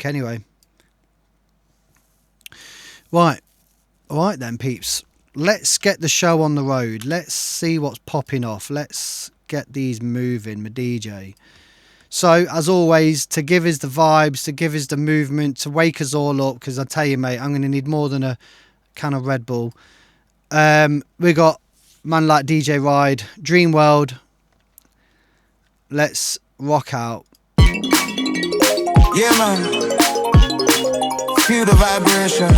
anyway. Right. Alright then, peeps. Let's get the show on the road. Let's see what's popping off. Let's get these moving, my DJ. So, as always, to give us the vibes, to give us the movement, to wake us all up, because I tell you, mate, I'm going to need more than a can of Red Bull. We got man like DJ Ride, Dream World. Let's rock out. Yeah, man. Feel the vibration.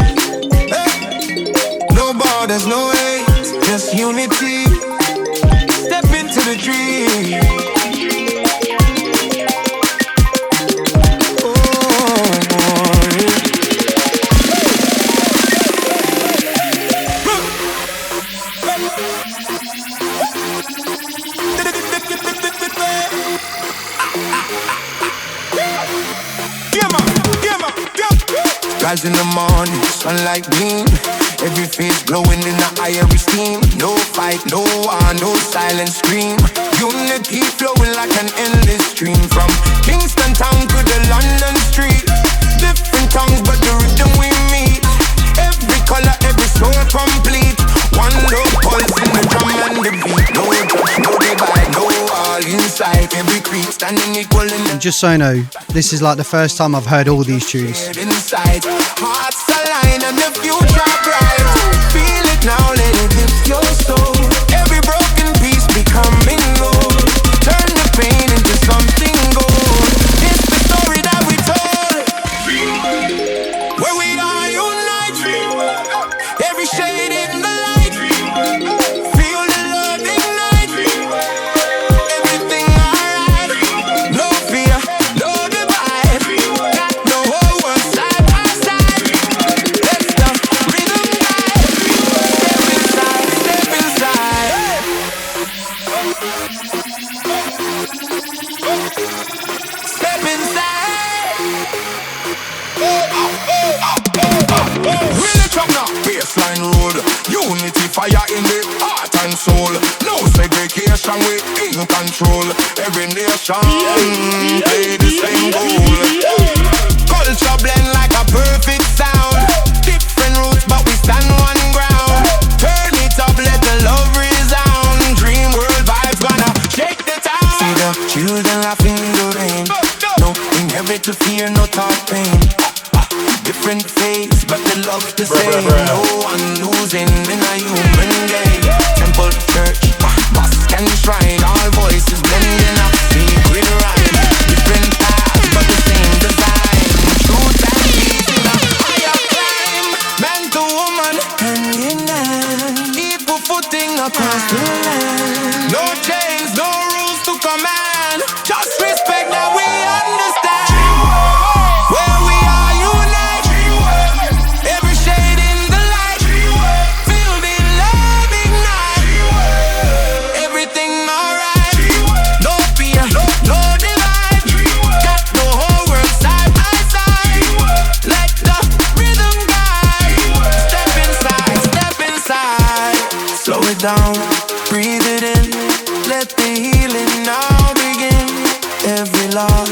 Hey. No borders, no hate, just unity. Step into the dream. Rise in the morning, sunlight gleam. Every face glowing in the eye, every steam. No fight, no war, no silent scream. Unity flowing like an endless stream. From Kingston town to the London street. Different tongues but the rhythm we meet. Every color, every soul complete. One low pulse in the drum and the beat. No judge, no divide, no all inside. Every creep standing equal in the... And just so you know, this is like the first time I've heard all these tunes. Inside, hearts align and the future bright. Feel it now, let it lift your soul. Every broken piece becoming gold. Turn the pain into something gold. It's the story that we told. Where we are unite. Every shade in the light. Feel the love ignite. Everything alright. No fear, no divide. Got the whole world side by side. Let's the rhythm guide. Step inside, step inside. Really chop now, baseline road. Unity fire in the heart and soul. No segregation, we in control. Every nation play the same goal. Culture blend like a perfect sound. Different roots but we stand one ground. Turn it up, let the love resound. Dream world vibes gonna shake the town. See the children laughing in the rain. No inherit to fear, no thought pain. Different face, but the love the same. No one losing in a human game. Temple, church, mosque and shrine. All voices blending up, secret rhyme. Different paths, but the same design. Truth and peace in a higher climb. Man to woman, hand in hand. Equal footing across the land. No chains, no rules to command. Just respect that we understand. Where we are unite. Every shade in the light. Feel the love ignite. Everything alright. No fear, no divide. Got the whole world side by side. Let the rhythm guide. Step inside. Slow it down, breathe it in. Let the healing now begin. Every loss,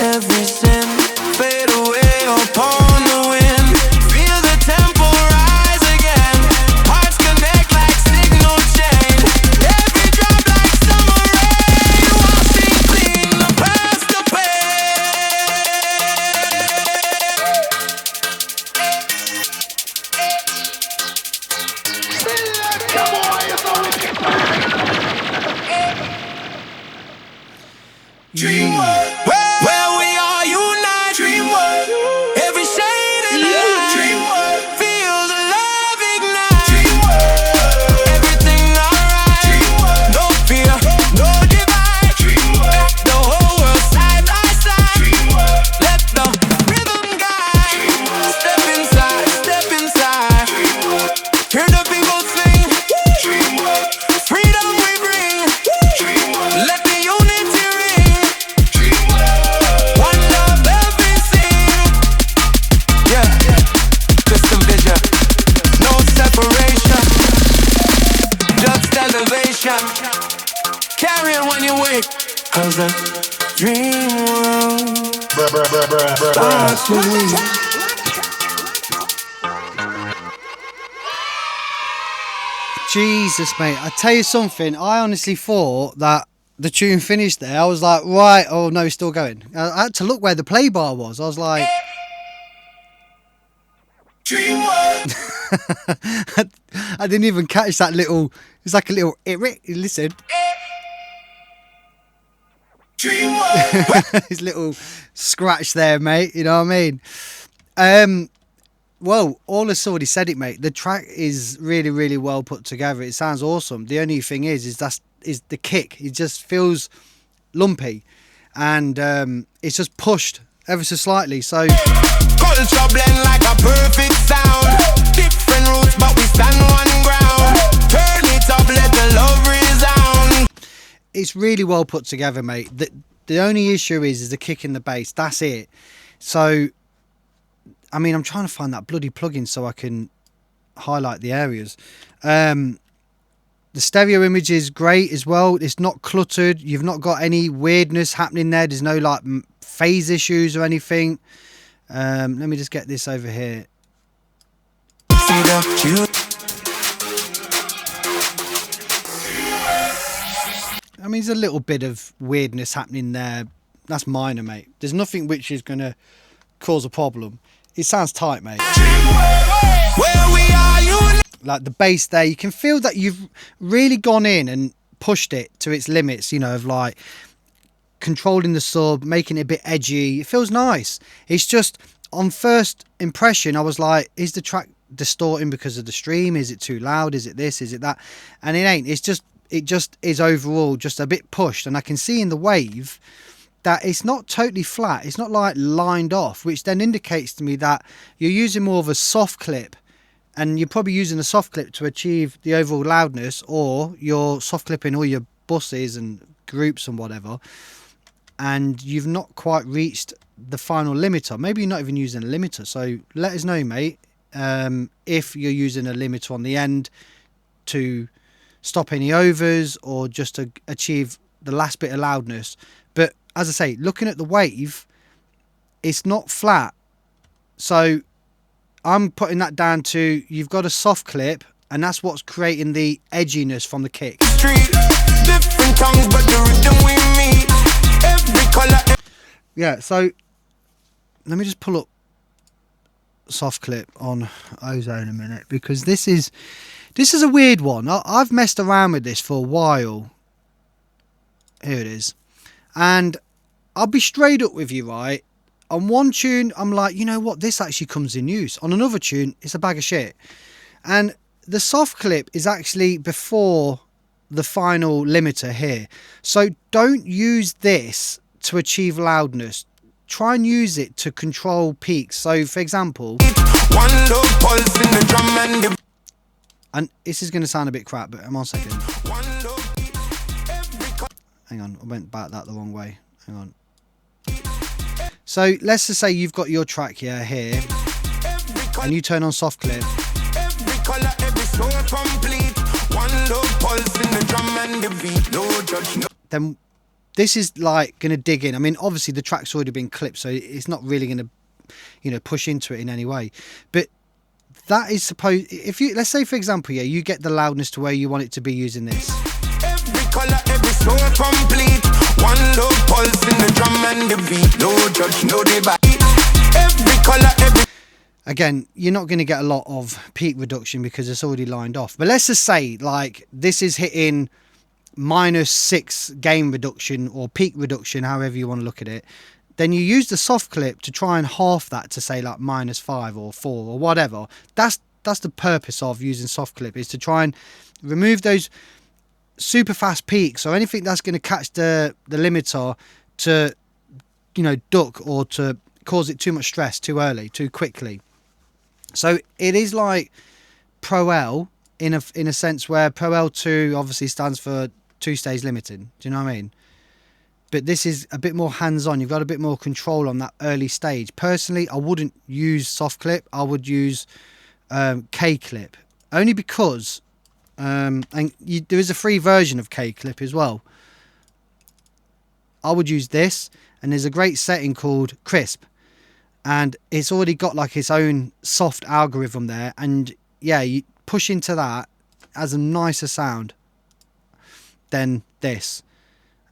every sin fade away upon the wind. Feel the tempo rise again. Hearts connect like signal chain. Every drop like summer rain. Washing clean the past, the Dream world. Where we are unite. Dream world. Every shade in the light. Dream world. Feel the love ignite. Dream world. Everything alright. Dream world. No fear, no divide. Dream world. Got the whole world side by side. Dream world. Let the rhythm guide. Dream world. Step inside. Dream world. Hear the people sing. Dream world. Freedom we bring. Dream world. Let the unity ring. One love every scene. Yeah, just some vision. No separation. Just elevation. Carry on when you wake. 'Cause the dream world That's the way. Jesus, mate, I tell you something. I honestly thought that the tune finished there. I was like, right, oh no, it's still going. I had to look where the play bar was. I was like, I didn't even catch that little. It's like a little. Listen, his little scratch there, mate. You know what I mean? Well, all has already said it, mate. The track is really, really well put together. It sounds awesome. The only thing is the kick. It just feels lumpy, and it's just pushed ever so slightly. So culture blend like a perfect sound. Different roots, but we stand one ground. Turn it up, let the love resound. It's really well put together, mate. The only issue is the kick in the bass. That's it. So, I mean, I'm trying to find that bloody plugin so I can highlight the areas. The stereo image is great as well. It's not cluttered. You've not got any weirdness happening there. There's no like phase issues or anything. Let me just get this over here. I mean, there's a little bit of weirdness happening there. That's minor, mate. There's nothing which is going to cause a problem. It sounds tight, mate. Like the bass there, you can feel that you've really gone in and pushed it to its limits, you know, of like controlling the sub, making it a bit edgy. It feels nice. It's just on first impression, I was like, is the track distorting because of the stream? Is it too loud? Is it this? Is it that? And it ain't. It just is overall just a bit pushed. And I can see in the wave that it's not totally flat. It's not like lined off, which then indicates to me that you're using more of a soft clip, and you're probably using a soft clip to achieve the overall loudness, or you're soft clipping all your buses and groups and whatever, and you've not quite reached the final limiter. Maybe you're not even using a limiter. So let us know, mate, if you're using a limiter on the end to stop any overs or just to achieve the last bit of loudness. But as I say, looking at the wave, it's not flat. So I'm putting that down to you've got a soft clip, and that's what's creating the edginess from the kick. Different tongues, but the rhythm we meet. Every color. Yeah, so let me just pull up soft clip on Ozone a minute, because this is a weird one. I've messed around with this for a while. Here it is. And I'll be straight up with you, right? On one tune, I'm like, you know what? This actually comes in use. On another tune, it's a bag of shit. And the soft clip is actually before the final limiter here. So don't use this to achieve loudness. Try and use it to control peaks. So, for example, and this is going to sound a bit crap, but hang on a second. Hang on, I went back that the wrong way. Hang on. So let's just say you've got your track here, and you turn on soft clip. Then this is like going to dig in. I mean, obviously the track's already been clipped, so it's not really going to, you know, push into it in any way. But that is supposed, if you, let's say for example, yeah, you get the loudness to where you want it to be using this. Every color, every soul complete. One low pulse in the drum and the beat. No judge, no debate. Every color, every. Again, you're not going to get a lot of peak reduction because it's already lined off. But let's just say like this is hitting -6 gain reduction or peak reduction, however you want to look at it. Then you use the soft clip to try and half that to say like -5 or 4 or whatever. That's the purpose of using soft clip, is to try and remove those super fast peaks or anything that's going to catch the limiter to, you know, duck or to cause it too much stress too early, too quickly. So it is like Pro L in a sense, where Pro L2 obviously stands for 2-stage limiting. Do you know what I mean? But this is a bit more hands-on. You've got a bit more control on that early stage. Personally, I wouldn't use soft clip. I would use K clip, only because there is a free version of K clip as well. I would use this, and there's a great setting called crisp, and it's already got like its own soft algorithm there, and yeah, you push into that, has a nicer sound than this.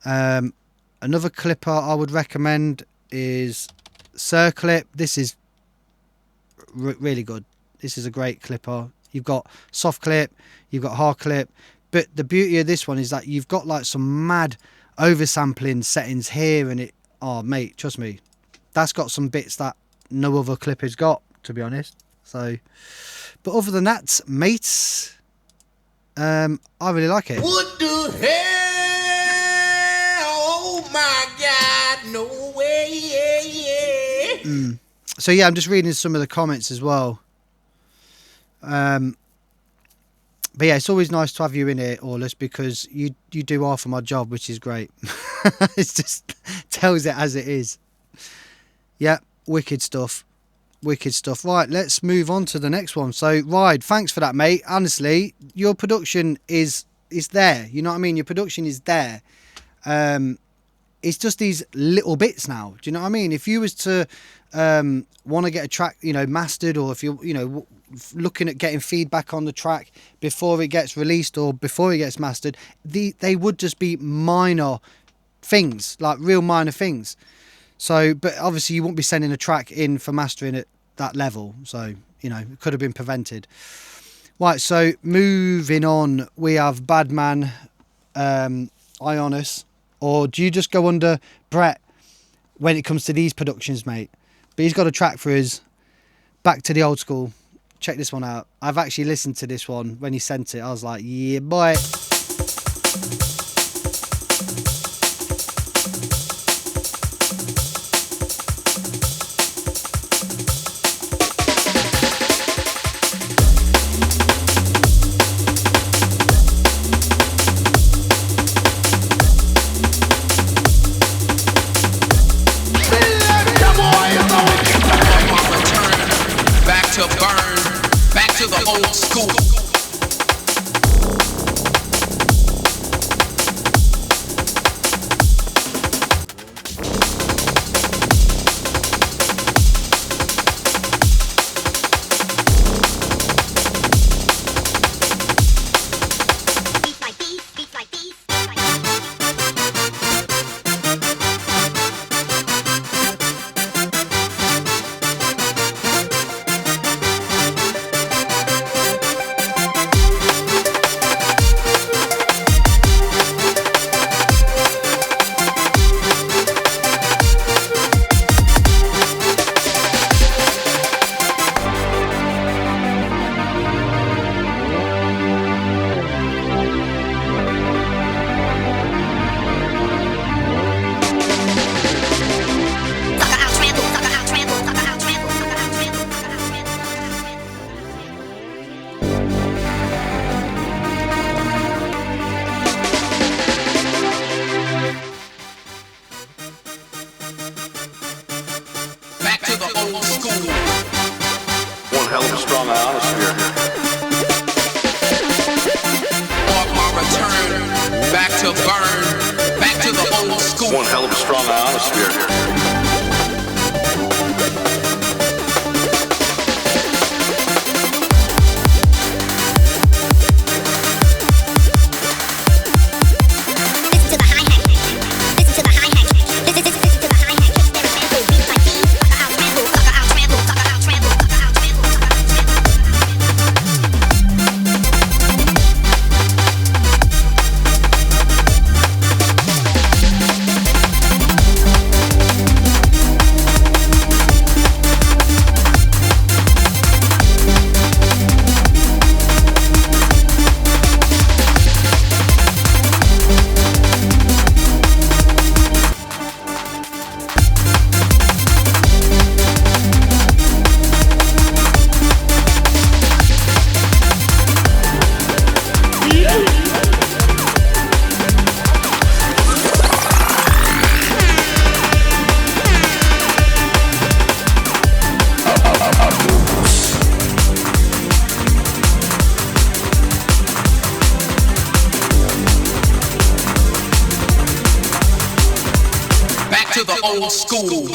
Another clipper I would recommend is Circlip. This is really good. This is a great clipper. You've got soft clip, you've got hard clip, but the beauty of this one is that you've got like some mad oversampling settings here, and it, oh mate, trust me, that's got some bits that no other clipper's got, to be honest. So, but other than that, mates, I really like it. What the hell? Oh my God, no way. So yeah, I'm just reading some of the comments as well. But yeah, it's always nice to have you in here, Orlus, because you do half of my job, which is great. It just tells it as it is. Yeah, wicked stuff. Wicked stuff. Right, let's move on to the next one. So, Ride, thanks for that, mate. Honestly, your production is there. You know what I mean? Your production is there. It's just these little bits now. Do you know what I mean? If you was to want to get a track, you know, mastered, or if you're, you know, looking at getting feedback on the track before it gets released or before it gets mastered, they would just be minor things, like real minor things. So, but obviously you won't be sending a track in for mastering at that level. So, you know, it could have been prevented. Right, so moving on, we have Badman, Ionis, or do you just go under Brett when it comes to these productions, mate? But he's got a track for us, Back to the Old School. Check this one out. I've actually listened to this one when he sent it. I was like, yeah, boy. old school.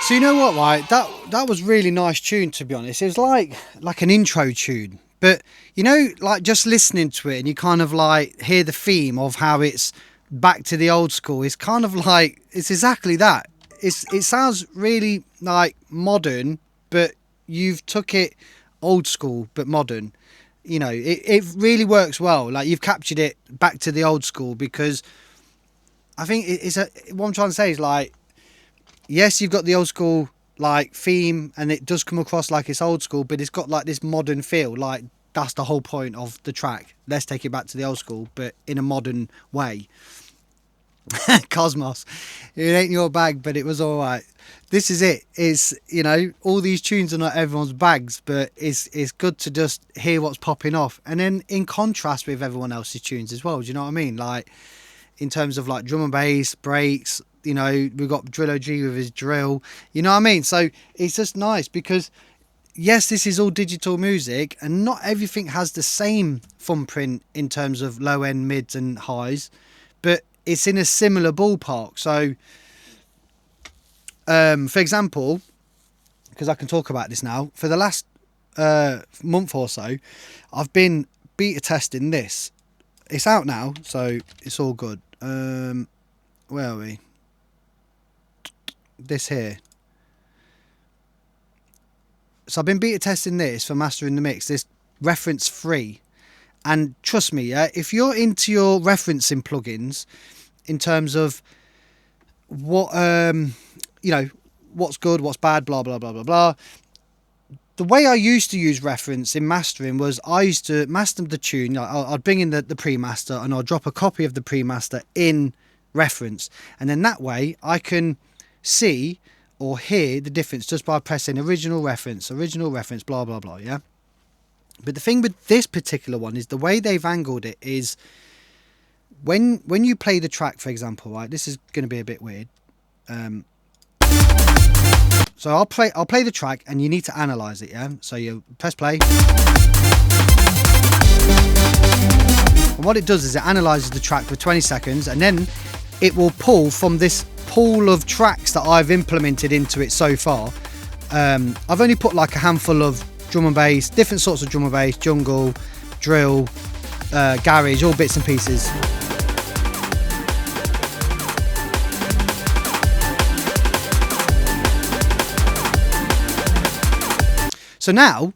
So you know what, right? That was really nice tune, to be honest. It was like an intro tune, but you know, like just listening to it and you kind of like hear the theme of how it's back to the old school. It's kind of like it's exactly that. It sounds really like modern, but you've took it old school but modern. You know, it really works well. Like you've captured it back to the old school, because I think what I'm trying to say is like, yes, you've got the old school like theme and it does come across like it's old school, but it's got like this modern feel. Like that's the whole point of the track. Let's take it back to the old school, but in a modern way. Cosmos, it ain't your bag, but it was all right. This is it. Is, you know, all these tunes are not everyone's bags, but it's good to just hear what's popping off, and then in contrast with everyone else's tunes as well. Do you know what I mean? Like in terms of like drum and bass, breaks. You know, we've got Drillo G with his drill. You know what I mean? So it's just nice because, yes, this is all digital music and not everything has the same thumbprint in terms of low end, mids and highs, but it's in a similar ballpark. So, for example, because I can talk about this now, for the last month or so, I've been beta testing this. It's out now, so it's all good. Where are we? This here. So I've been beta testing this for mastering the mix, this reference free, and trust me, yeah, if you're into your referencing plugins in terms of what you know, what's good, what's bad, blah blah blah blah blah, the way I used to use reference in mastering was I used to master the tune. I'd bring in the pre-master and I'll drop a copy of the pre-master in reference, and then that way I can see or hear the difference just by pressing original reference, blah blah blah. Yeah, but the thing with this particular one is the way they've angled it is when you play the track, for example, right, this is going to be a bit weird. So I'll play the track and you need to analyze it. Yeah, so you press play, and what it does is it analyzes the track for 20 seconds, and then it will pull from this pool of tracks that I've implemented into it so far. I've only put like a handful of drum and bass, different sorts of drum and bass, jungle, drill, garage, all bits and pieces. So now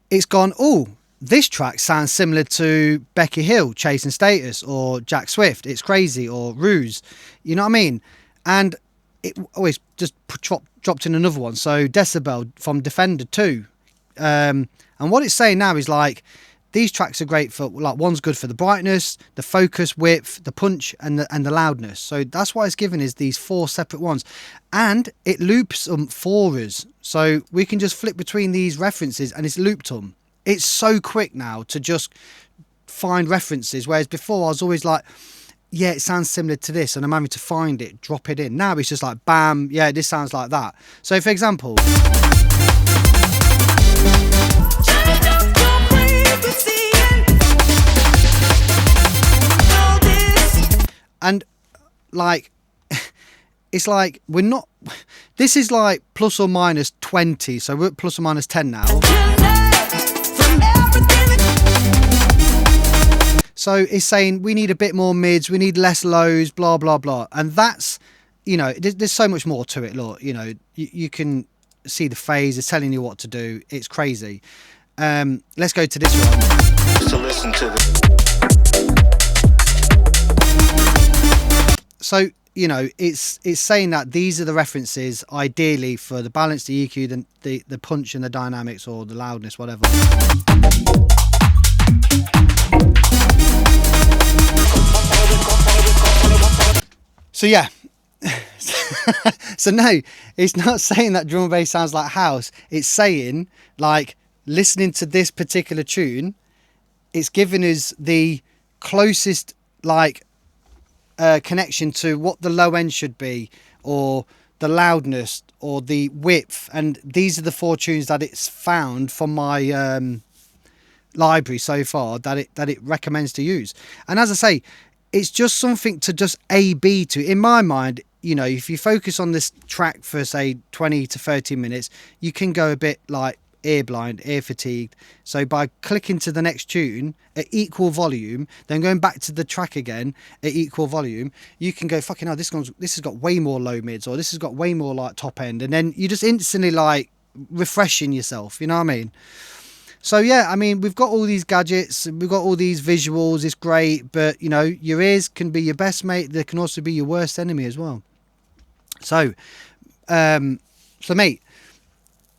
it's gone, oh, this track sounds similar to Becky Hill, Chasing Status, or Jack Swift, It's Crazy, or Ruse. You know what I mean? And it always just dropped in another one. So Decibel from Defender 2. And what it's saying now is like, these tracks are great for, like, one's good for the brightness, the focus, width, the punch, and the loudness. So that's why it's given is these 4 separate ones. And it loops them for us. So we can just flip between these references and it's looped them. It's so quick now to just find references, whereas before I was always like, yeah, it sounds similar to this, and I'm having to find it, drop it in. Now it's just like, bam, yeah, this sounds like that. So for example, and like, it's like we're not, this is like plus or minus 20, so we're at plus or minus 10 now. So it's saying we need a bit more mids, we need less lows, blah, blah, blah. And that's, you know, there's so much more to it. Look, you know, you can see the phase, it's telling you what to do. It's crazy. Let's go to this one. To listen to So, you know, it's saying that these are the references, ideally, for the balance, the EQ, the punch and the dynamics, or the loudness, whatever. So yeah, so no, it's not saying that drum and bass sounds like house. It's saying, like, listening to this particular tune, it's giving us the closest, like, connection to what the low end should be, or the loudness, or the width. And these are the 4 tunes that it's found from my library so far that it recommends to use. And as I say, it's just something to just A/B to. In my mind, you know, if you focus on this track for say 20 to 30 minutes, you can go a bit like ear blind, ear fatigued. So by clicking to the next tune at equal volume, then going back to the track again at equal volume, you can go, fucking hell, this has got way more low mids, or this has got way more like top end, and then you just instantly like refreshing yourself, you know what I mean? So yeah, I mean, we've got all these gadgets, we've got all these visuals, it's great, but you know, your ears can be your best mate, they can also be your worst enemy as well. So mate,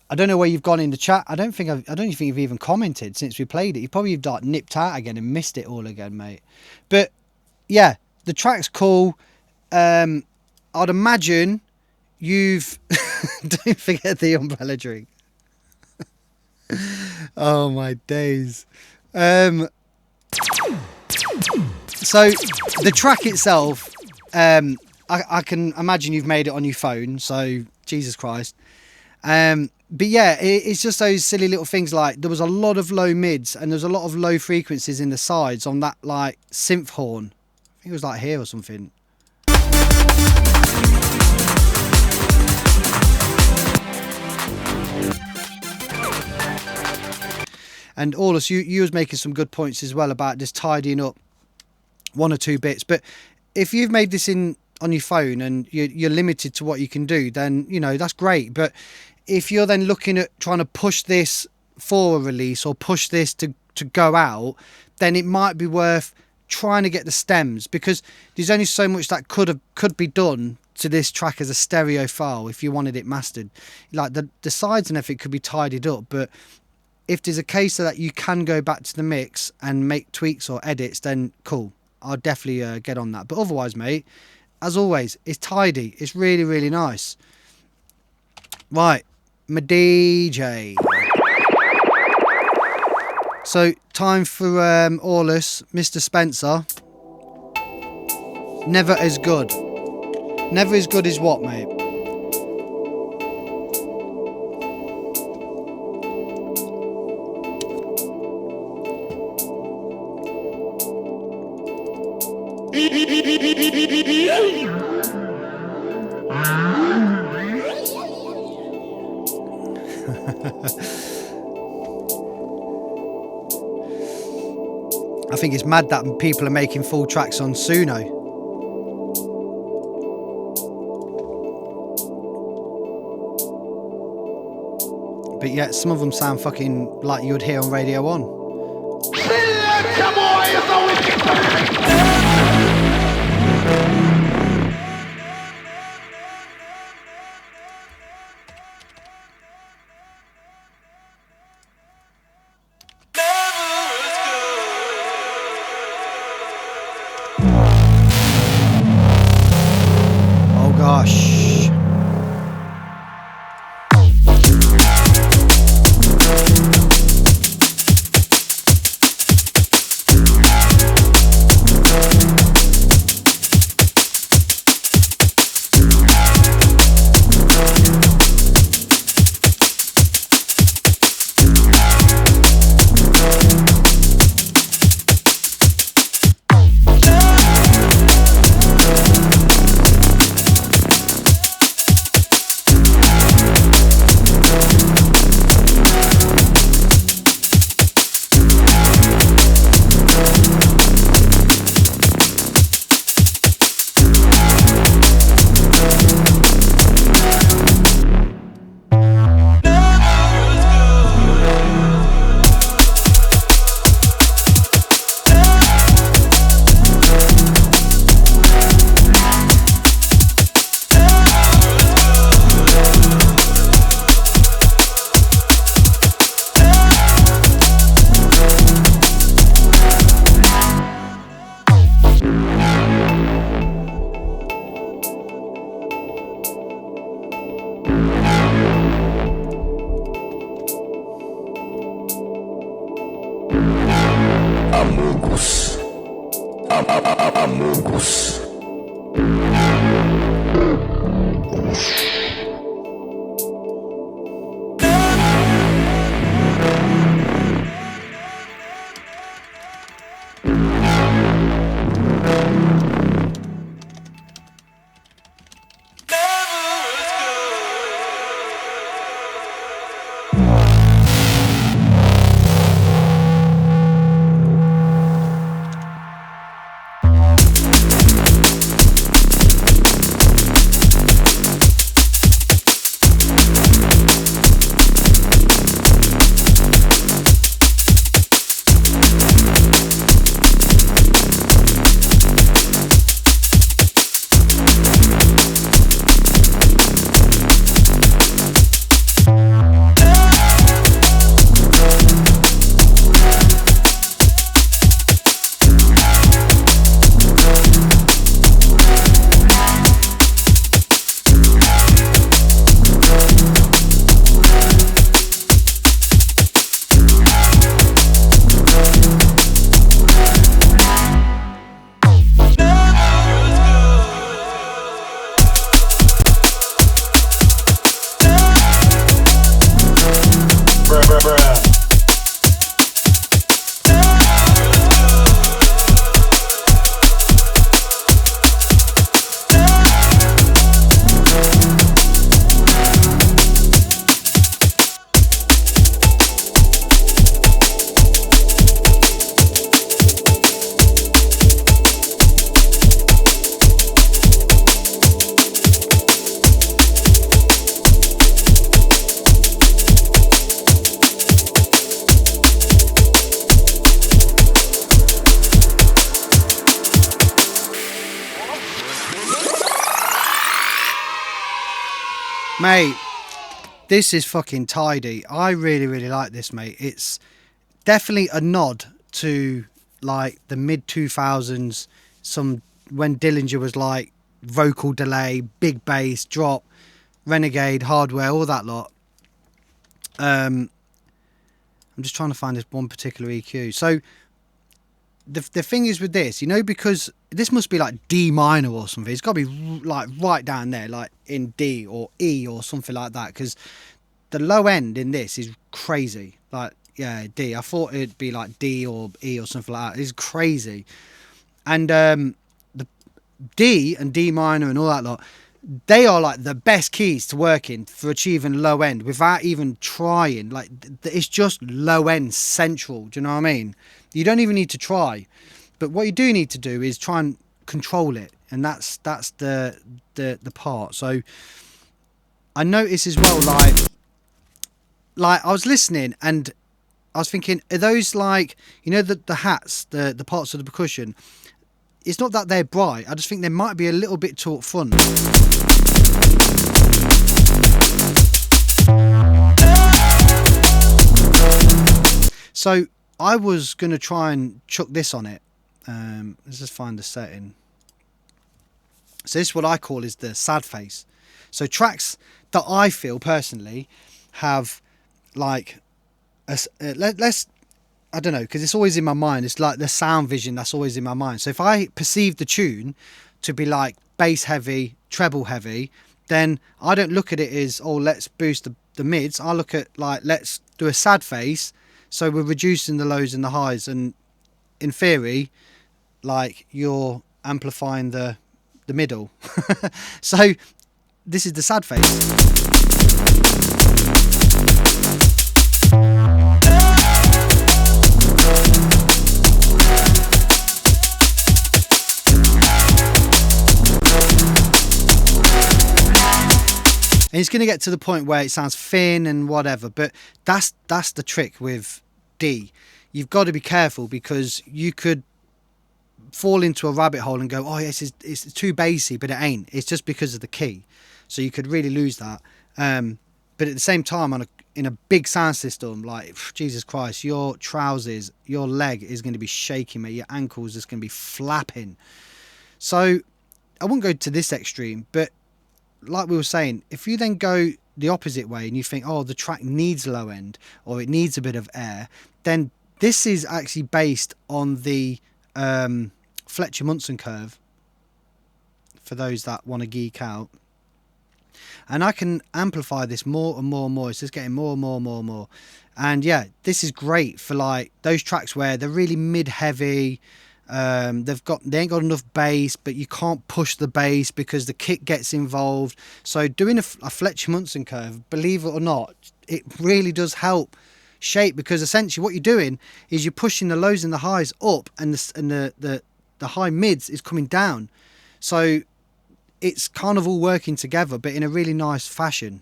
I don't know where you've gone in the chat. I don't think you've even commented since we played it. You probably like nipped out again and missed it all again, mate. But yeah, the track's cool. I'd imagine you've don't forget the umbrella drink. Oh my days. So the track itself, I can imagine you've made it on your phone, so Jesus Christ. But yeah, it's just those silly little things, like there was a lot of low mids and there's a lot of low frequencies in the sides on that like synth horn. I think it was like here or something. And Aulus, you was making some good points as well about just tidying up 1 or 2 bits. But if you've made this on your phone and you're limited to what you can do, then, you know, that's great. But if you're then looking at trying to push this for a release or push this to go out, then it might be worth trying to get the stems, because there's only so much that could be done to this track as a stereo file if you wanted it mastered. Like the sides and everything could be tidied up, but if there's a case that you can go back to the mix and make tweaks or edits, then cool, I'll definitely get on that. But otherwise, mate, as always, it's tidy. It's really, really nice. Right, my DJ. So, time for Aulus, Mr. Spencer. Never as good. Never as good as what, mate? I think it's mad that people are making full tracks on Suno. But yet some of them sound fucking like you would hear on Radio 1. Oh gosh. house. Mate, this is fucking tidy. I really, really like this, mate. It's definitely a nod to like the mid 2000s, some when Dillinger was like vocal delay, big bass, drop, Renegade, hardware, all that lot. I'm just trying to find this one particular EQ. So the thing is with this, you know, because this must be like D minor or something. It's got to be like right down there, like in D or E or something like that. Because the low end in this is crazy. Like, yeah, D. I thought it'd be like D or E or something like that. It's crazy. And the D and D minor and all that lot, they are like the best keys to work in for achieving low end without even trying. Like, it's just low end central. Do you know what I mean? You don't even need to try. But what you do need to do is try and control it. And that's the part. So I noticed as well, like I was listening and I was thinking, are those like, you know, the hats, the parts of the percussion, it's not that they're bright. I just think they might be a little bit too up front. So I was going to try and chuck this on it. Let's just find the setting. So this is what I call is the sad face. So tracks that I feel personally have like, let's, I don't know, because it's always in my mind. It's like the sound vision that's always in my mind. So if I perceive the tune to be like bass heavy, treble heavy, then I don't look at it as, oh, let's boost the mids. I look at like, let's do a sad face. So we're reducing the lows and the highs. And in theory, like you're amplifying the middle. So this is the sad face. And it's going to get to the point where it sounds thin and whatever, but that's the trick with D. You've got to be careful because you could fall into a rabbit hole and go, oh yes, it's too bassy, but it ain't. It's just because of the key. So you could really lose that. But at the same time, in a big sound system, like Jesus Christ, your trousers, your leg is going to be shaking, mate. Your ankles is going to be flapping. So I wouldn't go to this extreme, but like we were saying, if you then go the opposite way and you think, oh, the track needs low end or it needs a bit of air, then this is actually based on the Fletcher Munson curve. for those that want to geek out. And I can amplify this more and more and more. It's just getting more and more and more and more. And yeah, this is great for like those tracks where they're really mid-heavy. They ain't got enough bass, but you can't push the bass because the kick gets involved. So doing a Fletcher Munson curve, believe it or not, it really does help shape, because essentially what you're doing is you're pushing the lows and the highs up, and the high mids is coming down. So it's kind of all working together, but in a really nice fashion.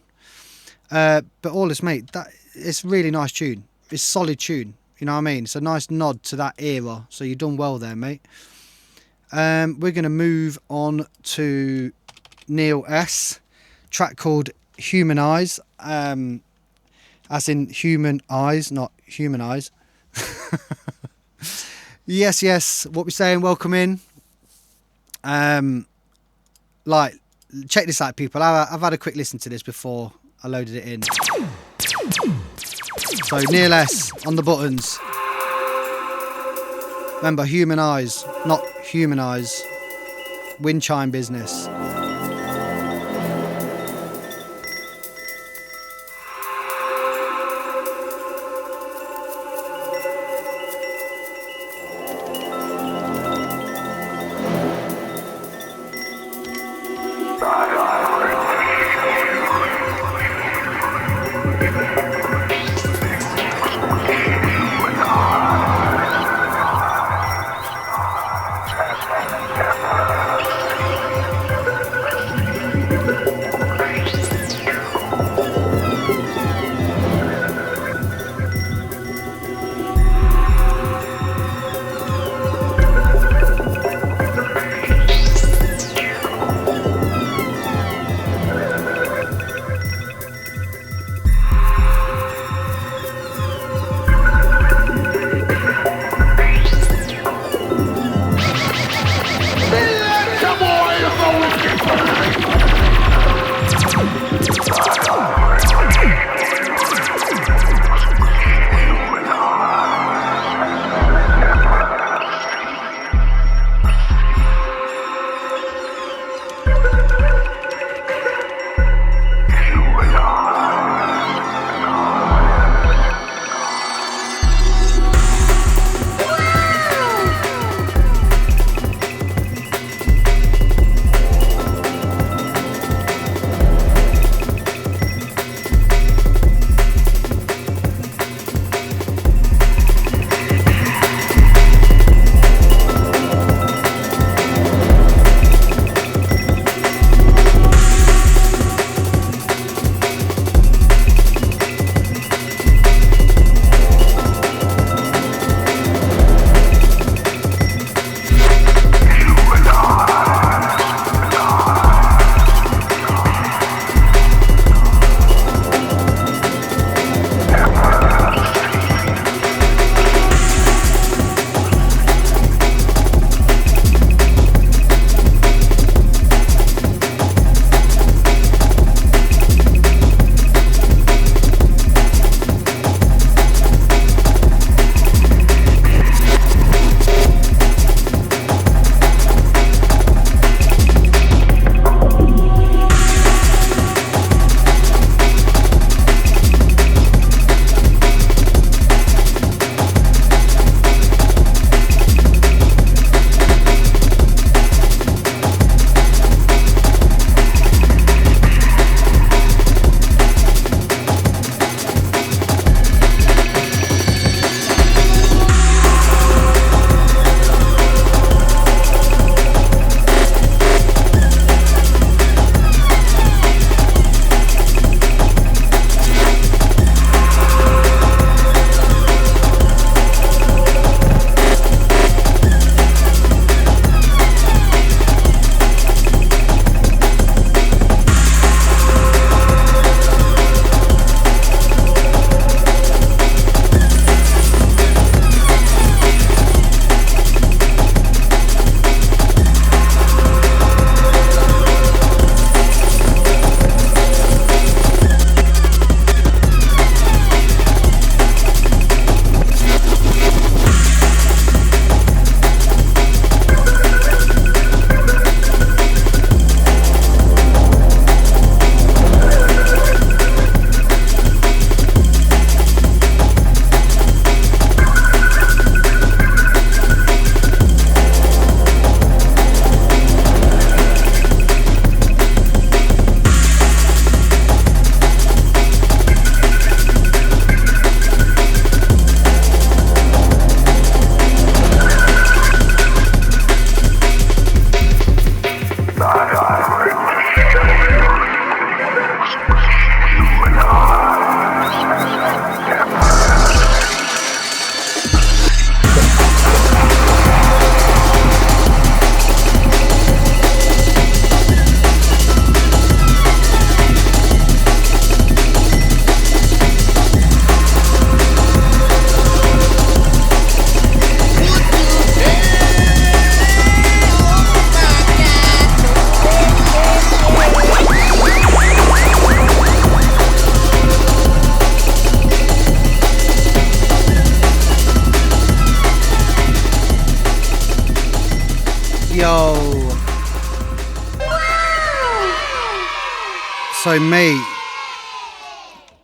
But all this, mate, that it's a really nice tune. It's solid tune. You know what I mean? It's a nice nod to that era. So you've done well there, mate. We're going to move on to Neil S. Track called Human Eyes. As in human eyes, not human eyes. Yes. What we're saying, welcome in. Like, check this out, people. I've had a quick listen to this before I loaded it in. So Neil S on the buttons. Remember, human eyes, not human eyes. Wind chime business. So mate,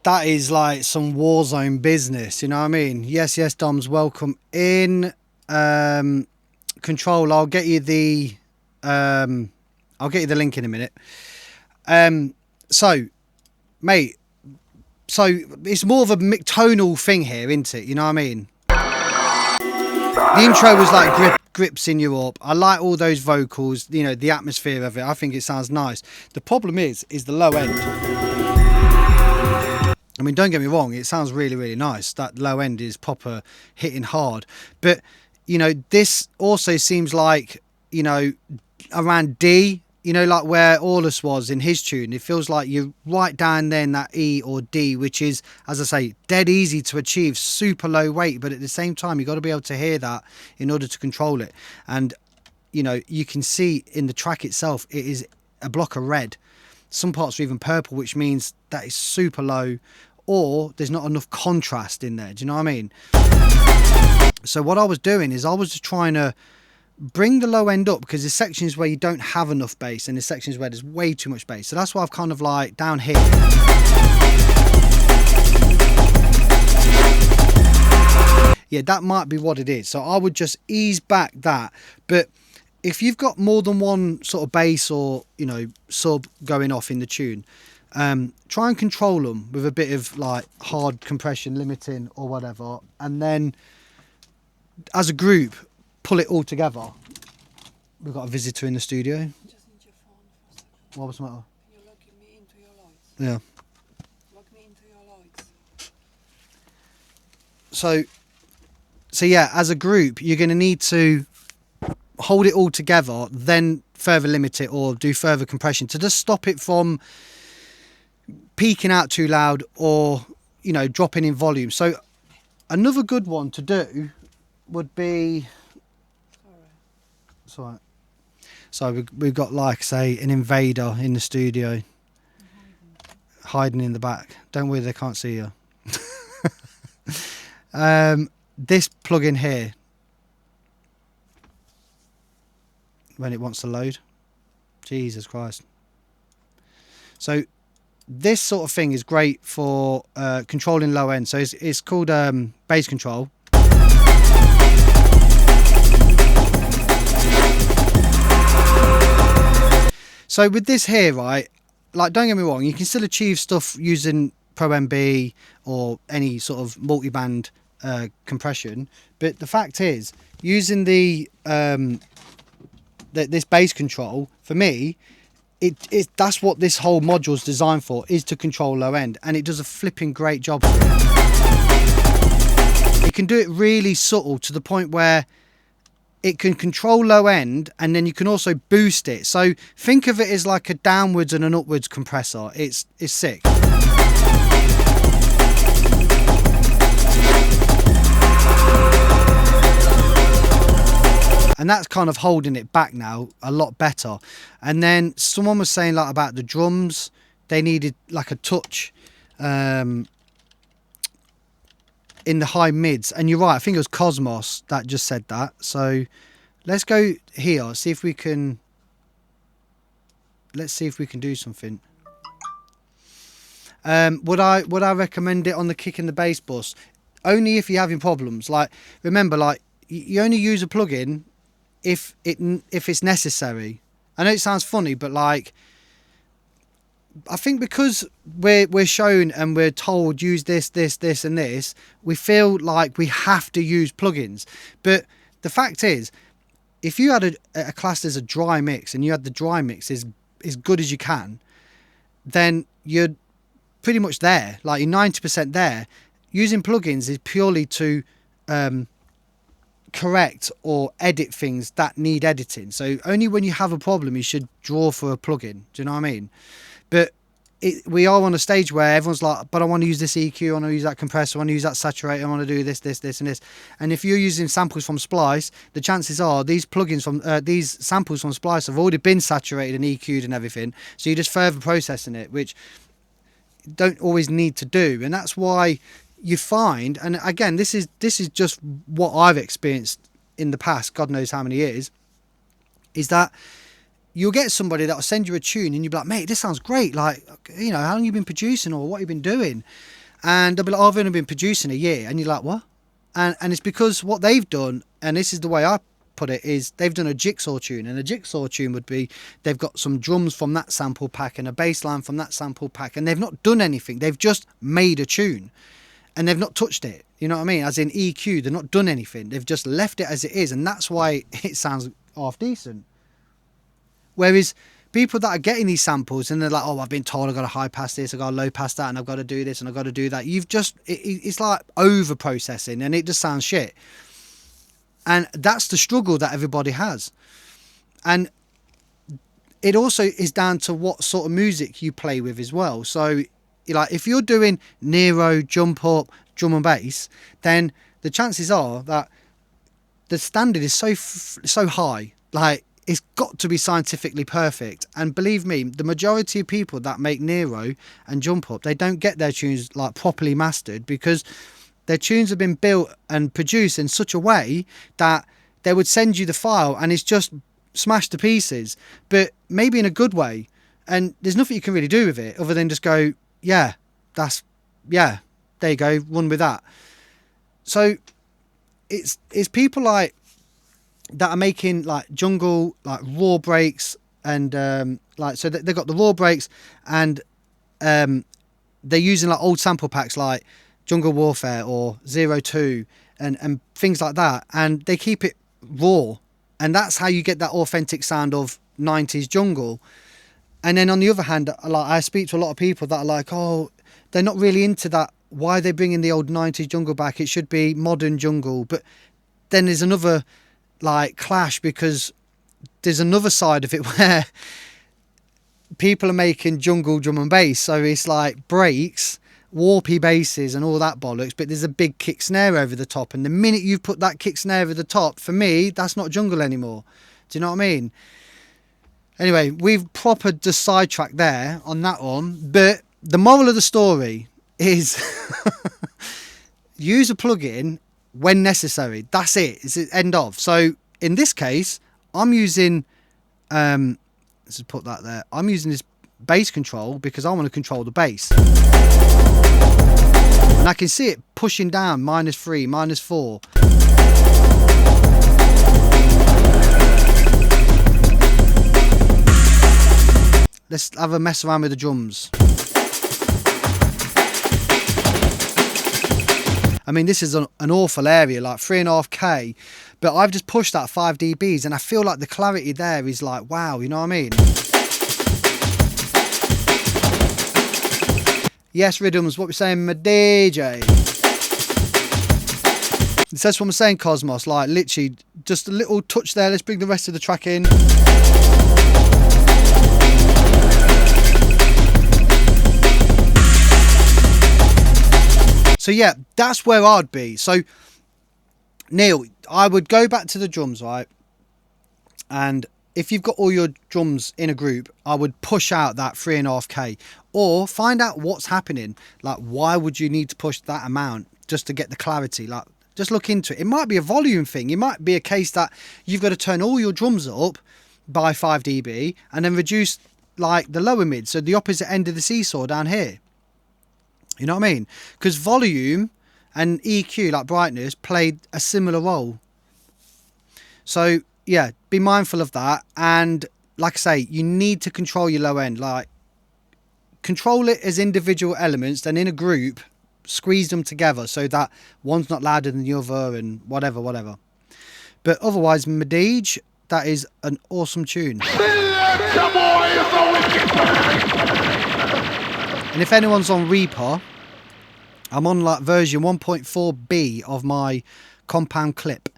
that is like some war zone business, you know what I mean? Yes, Doms, welcome in. Control, I'll get you the link in a minute. So mate, so it's more of a tonal thing here, isn't it? You know what I mean? The intro was like grips in you up. I like all those vocals, you know, the atmosphere of it. I think it sounds nice. The problem is the low end. I mean, don't get me wrong, it sounds really, really nice. That low end is proper hitting hard. But, you know, this also seems like, you know, around D, you know, like where Aulus was in his tune. It feels like you're right down there in that E or D, which is, as I say, dead easy to achieve, super low weight. But at the same time, you've got to be able to hear that in order to control it. And, you know, you can see in the track itself, it is a block of red. Some parts are even purple, which means that is super low, or there's not enough contrast in there. Do you know what I mean? So what I was doing is I was just trying to bring the low end up, because there's sections where you don't have enough bass and there's sections where there's way too much bass. So that's why I've kind of like down here. Yeah, that might be what it is. So I would just ease back that. But if you've got more than one sort of bass or, you know, sub going off in the tune, try and control them with a bit of like hard compression, limiting or whatever. And then as a group, pull it all together. We've got a visitor in the studio. Just need your phone for a second. What was the matter? Can you log me into your lights? Yeah. Log me into your lights. So yeah, as a group, you're going to need to hold it all together, then further limit it or do further compression to just stop it from peaking out too loud or, you know, dropping in volume. So another good one to do would be... Sorry. So we've got, like, say, an invader in the studio, hiding in the back. Don't worry, they can't see you. This plug-in here, when it wants to load, Jesus Christ. So this sort of thing is great for controlling low end. So it's called bass control. So with this here, right, like, don't get me wrong, you can still achieve stuff using Pro MB or any sort of multi-band compression, but the fact is, using the this bass control, for me, that's what this whole module's designed for, is to control low end, and it does a flipping great job for it. It can do it really subtle to the point where it can control low end, and then you can also boost it. So think of it as like a downwards and an upwards compressor. It's sick. And that's kind of holding it back now a lot better. And then someone was saying like about the drums, they needed like a touch in the high mids. And you're right, I think it was Cosmos that just said that. So let's go here, see if we can, let's see if we can do something. Would I recommend it on the kick and the bass bus? Only if you're having problems. Like, remember, like, you only use a plugin if it's necessary. I know it sounds funny, but like, I think because we're shown and we're told use this and this, we feel like we have to use plugins. But the fact is, if you had a class as a dry mix and you had the dry mix as good as you can, then you're pretty much there. Like, you're 90% there. Using plugins is purely to correct or edit things that need editing. So only when you have a problem you should draw for a plugin. Do you know what I mean? But we are on a stage where everyone's like, but I want to use this EQ, I want to use that compressor, I want to use that saturator, I want to do this and this. And if you're using samples from Splice, the chances are these plugins from these samples from Splice have already been saturated and EQ'd and everything. So you're just further processing it, which you don't always need to do. And that's why you find, and again, this is just what I've experienced in the past, God knows how many years, is that you'll get somebody that'll send you a tune and you'll be like, mate, this sounds great. Like, you know, how long you been producing or what you been doing? And they'll be like, oh, I've only been producing a year. And you're like, what? And it's because what they've done, and this is the way I put it, is they've done a jigsaw tune. And a jigsaw tune would be they've got some drums from that sample pack and a bass line from that sample pack, and they've not done anything. They've just made a tune and they've not touched it. You know what I mean? As in EQ, they've not done anything. They've just left it as it is, and that's why it sounds half decent. Whereas people that are getting these samples and they're like, oh, I've been told I've got to high pass this, I've got to low pass that, and I've got to do this and I've got to do that. It's like over processing, and it just sounds shit. And that's the struggle that everybody has. And it also is down to what sort of music you play with as well. So like if you're doing Nero, jump up, drum and bass, then the chances are that the standard is so high. Like, it's got to be scientifically perfect. And believe me, the majority of people that make Nero and jump up, they don't get their tunes like properly mastered, because their tunes have been built and produced in such a way that they would send you the file and it's just smashed to pieces, but maybe in a good way. And there's nothing you can really do with it other than just go, yeah, there you go, run with that. So it's people like that are making like jungle, like raw breaks, and so they've got the raw breaks, and they're using like old sample packs like Jungle Warfare or 02 and things like that, and they keep it raw, and that's how you get that authentic sound of 90s jungle. And then on the other hand, like I speak to a lot of people that are like, oh, they're not really into that. Why are they bringing the old 90s jungle back? It should be modern jungle. But then there's another like clash, because there's another side of it where people are making jungle drum and bass, so it's like breaks, warpy basses and all that bollocks, but there's a big kick snare over the top, and the minute you put that kick snare over the top, for me, that's not jungle anymore. Do you know what I mean? Anyway, we've proper just sidetracked there on that one, but the moral of the story is use a plugin when necessary. That's it. It's the end of. So in this case, I'm using let's just put that there. I'm using this bass control because I want to control the bass. And I can see it pushing down -3, -4. Let's have a mess around with the drums. I mean, this is an awful area, like 3.5K, but I've just pushed that 5 dBs, and I feel like the clarity there is like, wow, you know what I mean? Yes, Rhythms, what we're saying, my DJ. That's what I'm saying, Cosmos, like literally just a little touch there. Let's bring the rest of the track in. So yeah, that's where I'd be. So Neil, I would go back to the drums, right? And if you've got all your drums in a group, I would push out that 3.5K, or find out what's happening. Like, why would you need to push that amount just to get the clarity? Like, just look into it. It might be a volume thing. It might be a case that you've got to turn all your drums up by 5 dB and then reduce like the lower mid, so the opposite end of the seesaw down here. You know what I mean? Because volume and EQ, like brightness, played a similar role. So yeah, be mindful of that. And like I say, you need to control your low end. Like, control it as individual elements, then in a group, squeeze them together so that one's not louder than the other and whatever. But otherwise, Medij, that is an awesome tune. And if anyone's on Reaper, I'm on like version 1.4b of my compound clip.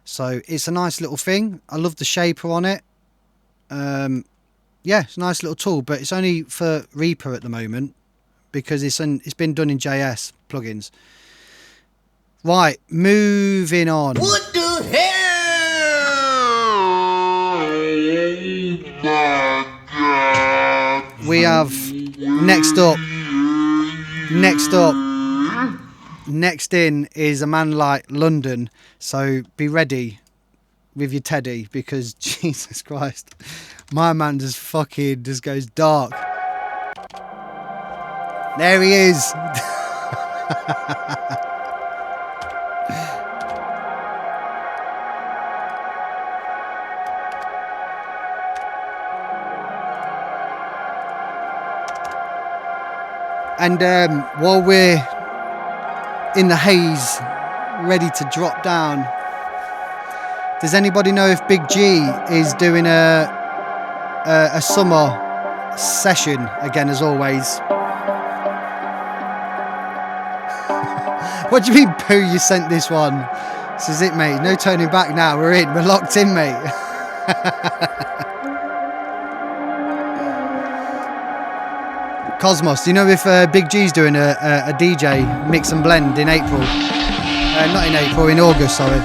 So it's a nice little thing. I love the shaper on it. Yeah, it's a nice little tool, but it's only for Reaper at the moment because it's been done in JS plugins. Right, moving on. What the hell? We have next in is a man like London, so be ready with your teddy, because Jesus Christ, My man just fucking just goes dark. There he is. And while we're in the haze, ready to drop down, does anybody know if Big G is doing a summer session again, as always? What do you mean, Pooh? You sent this one. This is it, mate. No turning back now. We're in. We're locked in, mate. Cosmos, do you know if Big G's doing a DJ mix and blend in April? Not in April, in August, sorry.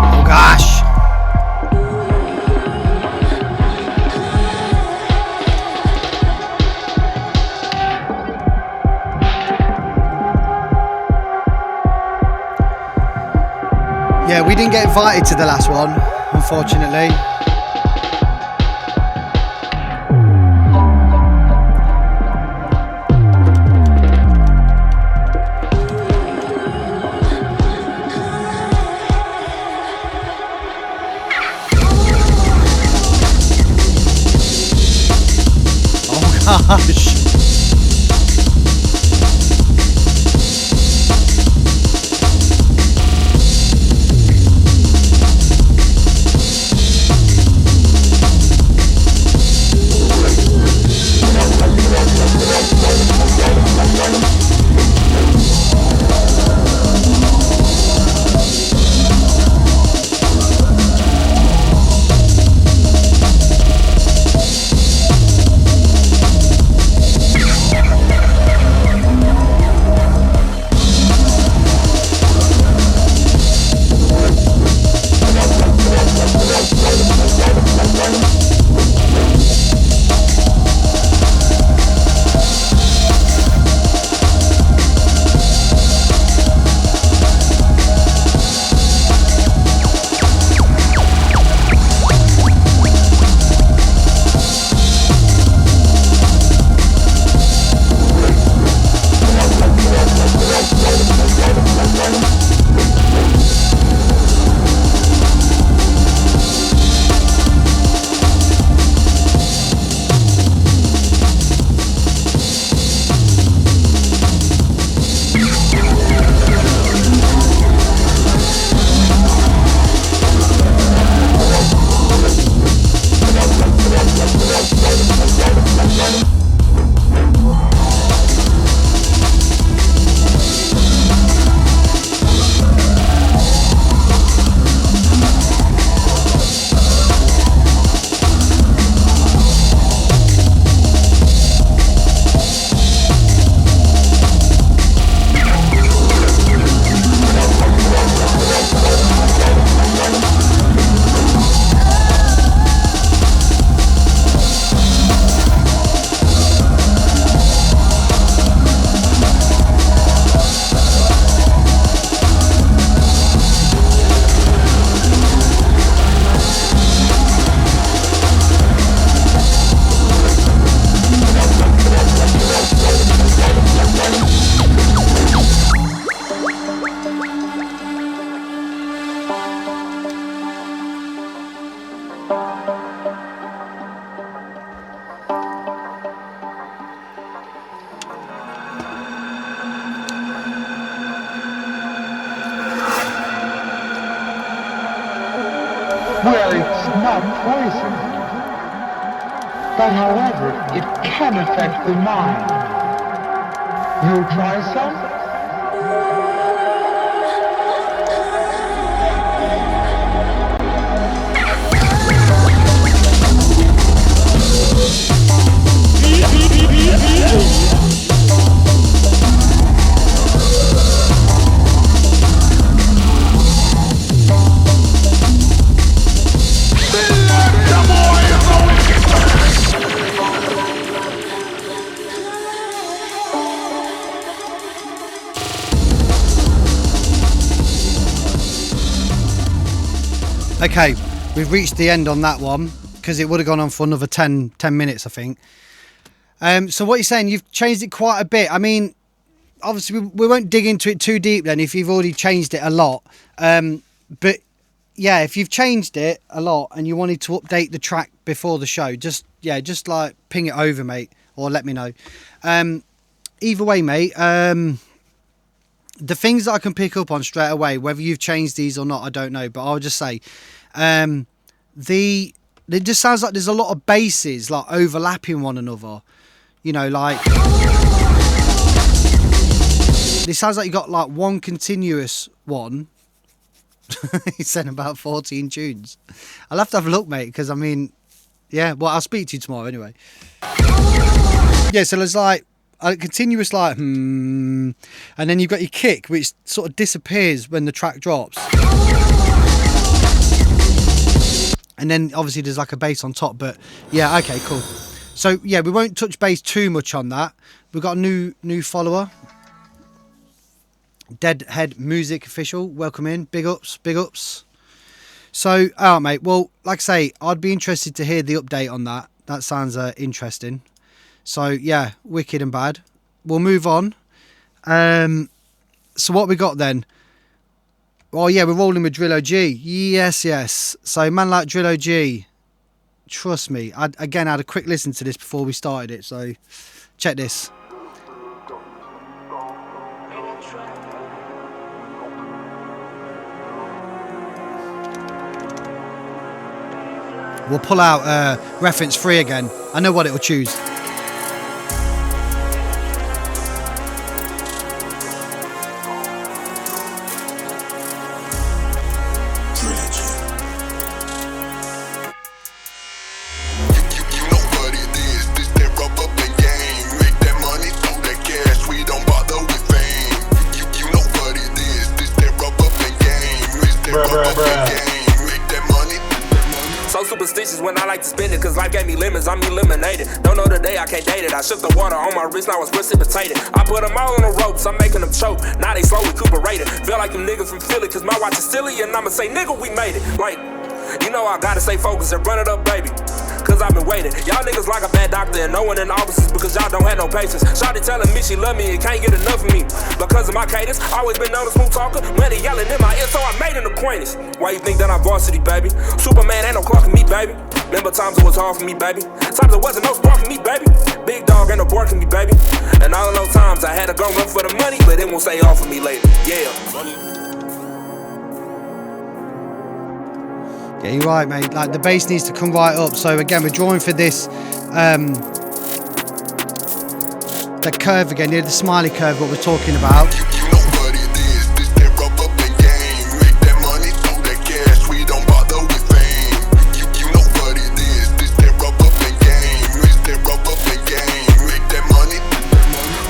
Oh gosh. Yeah, we didn't get invited to the last one, unfortunately. Oh gosh. Well, it's not poison, but however, it can affect the mind. You'll try some? Okay, we've reached the end on that one because it would have gone on for another 10 minutes, I think. So what you're saying, you've changed it quite a bit. I mean, obviously we won't dig into it too deep then if you've already changed it a lot. But yeah, if you've changed it a lot and you wanted to update the track before the show, just like ping it over, mate, or let me know. Either way, mate, the things that I can pick up on straight away, whether you've changed these or not, I don't know, but I'll just say, it just sounds like there's a lot of basses like overlapping one another, you know, like it sounds like you got like one continuous one. He's saying about 14 tunes. I'll have to have a look, mate, because I mean, yeah, well, I'll speak to you tomorrow anyway. Yeah, so there's like a continuous like and then you've got your kick which sort of disappears when the track drops, and then obviously there's like a bass on top. But yeah, okay, cool. So yeah, we won't touch bass too much on that. We've got a new follower, Deadhead Music Official. Welcome in, big ups. So alright, mate, well, like I say, I'd be interested to hear the update on that. That sounds interesting. So yeah, wicked and bad. We'll move on. So what we got then? Oh yeah, we're rolling with Drillo G. Yes. So man like Drillo G, trust me. I had a quick listen to this before we started it. So check this. We'll pull out reference 3 again. I know what it will choose. When I like to spend it, cause life gave me lemons, I'm eliminated. Don't know the day I can't date it. I shook the water on my wrist, now it's precipitated. I put them all on the ropes, I'm making them choke. Now they slow recuperated. Feel like them niggas from Philly, cause my watch is silly, and I'ma say, nigga, we made it. Like, you know I gotta stay focused and run it up, baby. Cause I've been waiting. Y'all niggas like a bad doctor and no one in the offices because y'all don't have no patience. Shawty telling me she love me and can't get enough of me. Because of my cadence, always been known as smooth talker. Money yelling in my ear, so I made an acquaintance. Why you think that I'm varsity, baby? Superman ain't no clocking me, baby. Remember times it was hard for me, baby. Times it wasn't no spark for me, baby. Big dog ain't no bark for me, baby. And all of those times I had to go run for the money, but it won't say off for me later. Yeah. Yeah, you're right, mate. Like the bass needs to come right up. So again, we're drawing for this the curve again, the smiley curve, what we're talking about. You know what it is, this that rub up and game. Make that money, throw that cash, we don't bother with fame. You know what it is, this that rub up and game. Make that rub up and game. Make that money.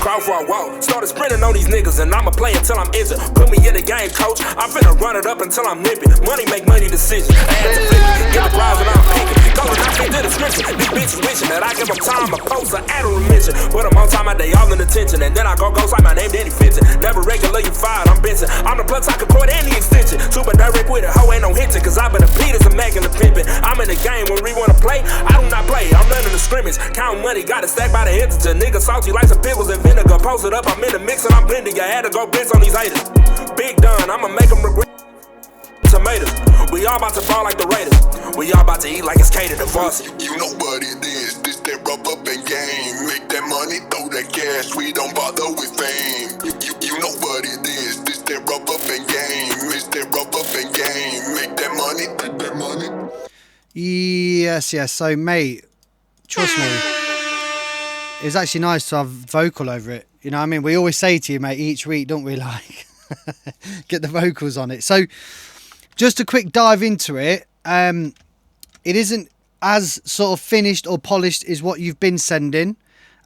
Crowd for a walk, started sprinting on these niggas, and I'ma play until I'm injured. Put me in the game, coach. I'm finna run it up until I'm limping. Money make money decisions. I had to flip it, get the prize and I'm picking. Going out into the description. These bitches wishing that I give them time, a post, an ad or a mention. Put them on time, my day, all in attention. And then I go like my name, Danny Fenton. Never regular, you fired, I'm Benson. I'm the plug, I can cord and the extension. Super direct with it, hoe ain't no hitching. Cause I've been a Peters and Mac and the pimpin'. I'm in the game when we wanna play. I do not play, I'm running the scrimmage. Count money, got it stacked by the integer. Nigga salty like some pickles and vinegar. Post it up, I'm in the mix and I'm blending. I had to go blitz on these haters. Big done, I'ma make them regret. Tomatoes, we all about to fall like the Raiders. We all about to eat like it's catered to Foster. You know what it is, this that rub up and game. Make that money, throw that cash, we don't bother with fame. You know what it is, this that rub up and game. Make that rub up and game. Make that money, make that money. Yes. So, mate, trust me, it's actually nice to have vocal over it. You know what I mean? We always say to you, mate, each week, don't we, like, get the vocals on it. So, just a quick dive into it. It isn't as sort of finished or polished as what you've been sending.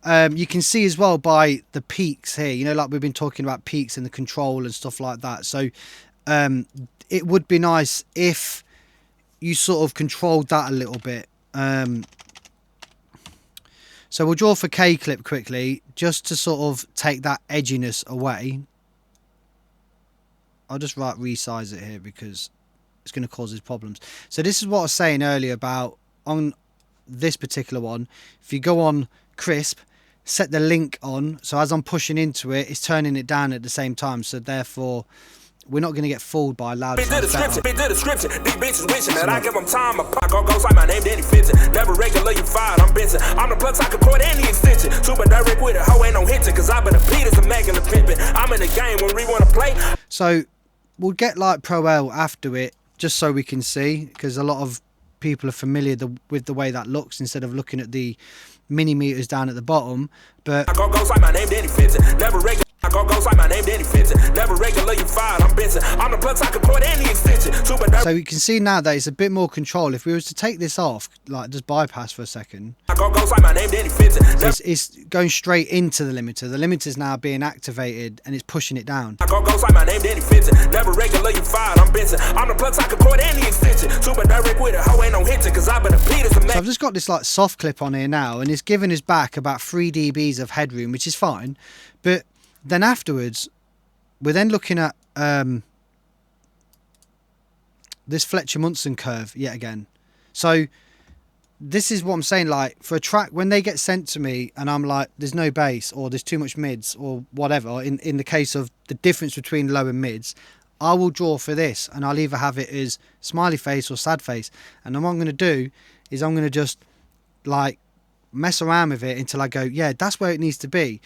You can see as well by the peaks here, you know, like we've been talking about peaks and the control and stuff like that. So it would be nice if you sort of controlled that a little bit. So we'll draw for K-clip quickly, just to sort of take that edginess away. I'll just resize it here because it's going to cause us problems. So this is what I was saying earlier about on this particular one. If you go on crisp, set the link on, so as I'm pushing into it, it's turning it down at the same time, so therefore we're not going to get fooled by loud sounds better. Big description, these bitches wishing that I give them time. My pocket goes like my name, Danny Fitton. Never regular, you fired, I'm Benson. I'm the plug, I can cord any extension. Super direct with it, hoe ain't no hitting, cause I've been a Peters and Mac and the pimpin'. I'm in the game when we wanna play. So we'll get like Pro L after it, just so we can see, because a lot of people are familiar with the way that looks instead of looking at the mini meters down at the bottom. But I goes like my name, Danny Fitton. Never regular. I goes like my name, Danny Fitton. Never regular, you fired, I'm Benson. I'm the plug, I can cord any extension. Super direct. so you can see now that it's a bit more control. If we was to take this off, like just bypass for a second, I goes like my name, Danny Fitton. it's going straight into the limiter. The limiter's now being activated and it's pushing it down. I goes like my name, Danny Fitton. Never regular, you fired, I'm Benson. I'm the plug, I can cord any extension. Super direct with it, hoe ain't no hitting, cause I've been a Peters and Mac. So I've just got this like soft clip on here now, and it's giving us back about 3 dBs of headroom, which is fine. But then afterwards, we're then looking at this Fletcher Munson curve yet again. So this is what I'm saying, like for a track, when they get sent to me and I'm like, there's no bass or there's too much mids or whatever, in the case of the difference between low and mids, I will draw for this, and I'll either have it as smiley face or sad face. And then what I'm going to do is I'm going to just like mess around with it until I go, yeah, that's where it needs to be.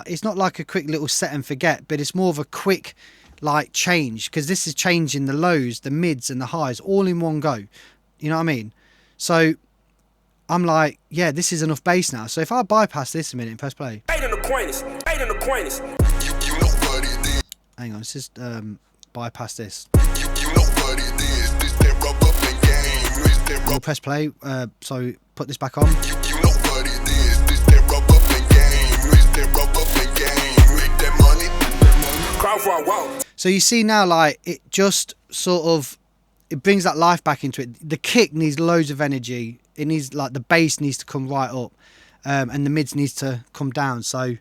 It's not like a quick little set and forget, but it's more of a quick like change, because this is changing the lows, the mids and the highs all in one go. You know what I mean? So I'm like, yeah, this is enough bass now. So if I bypass this a minute and press play. Hang on, let's just bypass this. We'll press play. So put this back on. So you see now, like it just sort of, it brings that life back into it. The kick needs loads of energy. It needs like the bass needs to come right up, and the mids needs to come down. So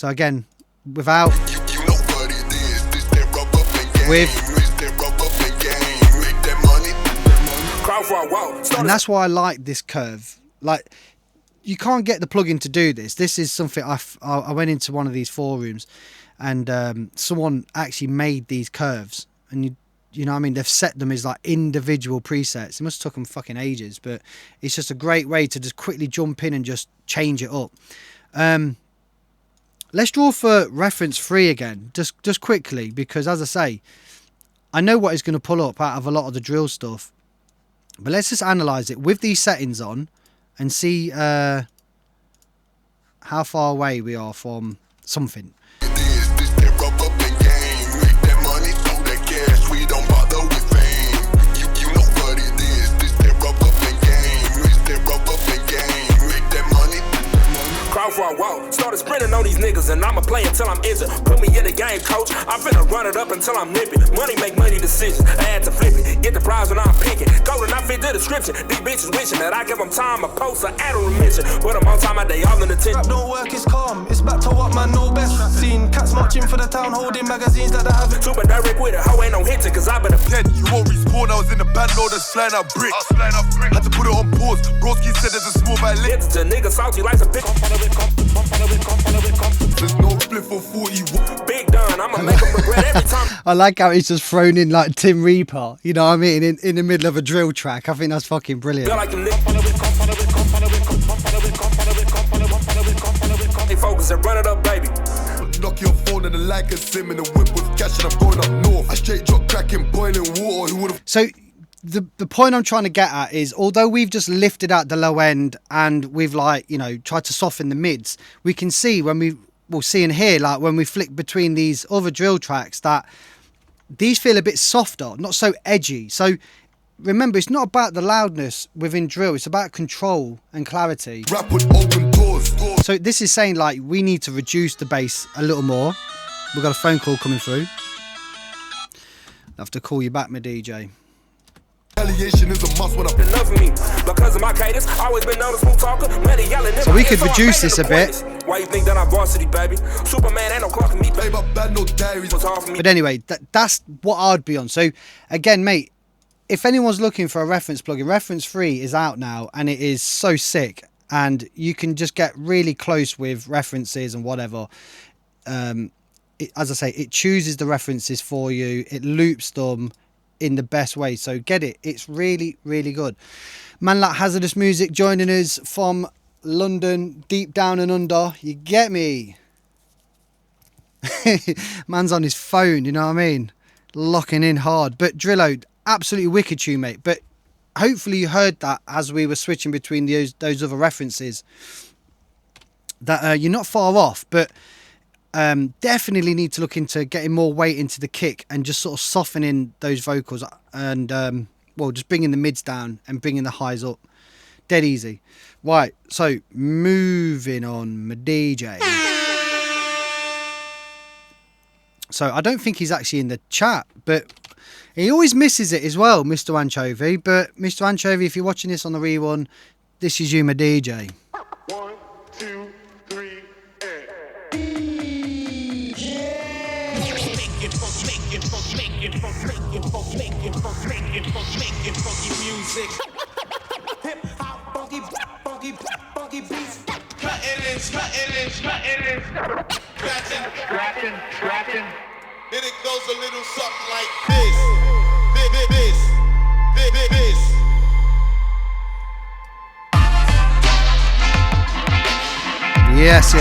again, without, with, and that's why I like this curve. Like you can't get the plugin to do this. This is something I went into one of these forums, and someone actually made these curves, and you know what I mean, they've set them as like individual presets. It must have took them fucking ages, but it's just a great way to just quickly jump in and just change it up. Let's draw for reference 3 again, just quickly, because as I say, I know what it's going to pull up out of a lot of the drill stuff, but let's just analyze it with these settings on and see how far away we are from something. Started sprinting on these niggas and I'ma play until I'm injured. Put me in the game, coach. I'm finna run it up until I'm nipping. Money make money decisions. I had to flip it. Get the prize when I'm picking. Golden, I fit the description. These bitches wishing that I give them time. A post, an add a remission. Put them on time, my day all in the attention. Rap don't work, it's calm. It's back to what man know best. Seen cats marching for the town, holding magazines that I haven't. Super direct with it. Hoe ain't no hitting, cause I've been a Dead, you won't respawn. I was in the band, no, that's flying out bricks. Had to put it on pause. Broski said there's a small by lip. It's a nigga salty like some pick. There's no split for 40. Big done, I'ma make them regret every time. I like how he's just thrown in like Tim Reaper, you know what I mean, in the middle of a drill track. I think that's fucking brilliant. Feel like them niggas. They focus and run it up, baby. Knock your phone and the like a sim and the whip was cash and I'm going up north. I straight drop cracking boiling water. Who would've So the point I'm trying to get at is, although we've just lifted out the low end and we've like, you know, tried to soften the mids, we can see we'll see and hear, like when we flick between these other drill tracks, that these feel a bit softer, not so edgy. So remember, it's not about the loudness within drill, it's about control and clarity. rap would open doors. So this is saying like we need to reduce the bass a little more. We've got a phone call coming through. I'll have to call you back, my DJ. Retaliation is a must when I enough of me. Because of my cadence, always been known as smooth talker. Money yelling in So my we ear, could I reduce made this it a bit. pointless. Why you think that I'm varsity, baby? Superman ain't no clocking me, baby. babe, I bad no diaries. It's hard for me. But anyway, that's what I'd be on. So again, mate, if anyone's looking for a reference plugin, Reference 3 is out now and it is so sick. And you can just get really close with references and whatever. As I say, it chooses the references for you. It loops them in the best way. So get it. It's really, really good. Man like Hazardous Music joining us from London, deep down and under. You get me? Man's on his phone, you know what I mean? Locking in hard. But Drillo, absolutely wicked tune, mate. But hopefully you heard that as we were switching between those other references. That you're not far off, but definitely need to look into getting more weight into the kick and just sort of softening those vocals and well, just bringing the mids down and bringing the highs up. Dead easy. Right, so moving on, my DJ. So I don't think he's actually in the chat, but he always misses it as well, Mr. Anchovy. But Mr. Anchovy, if you're watching this on the rerun, this is you, my DJ. 1, 2, 3, Scratching. Then it goes a little something like this. This. Yes.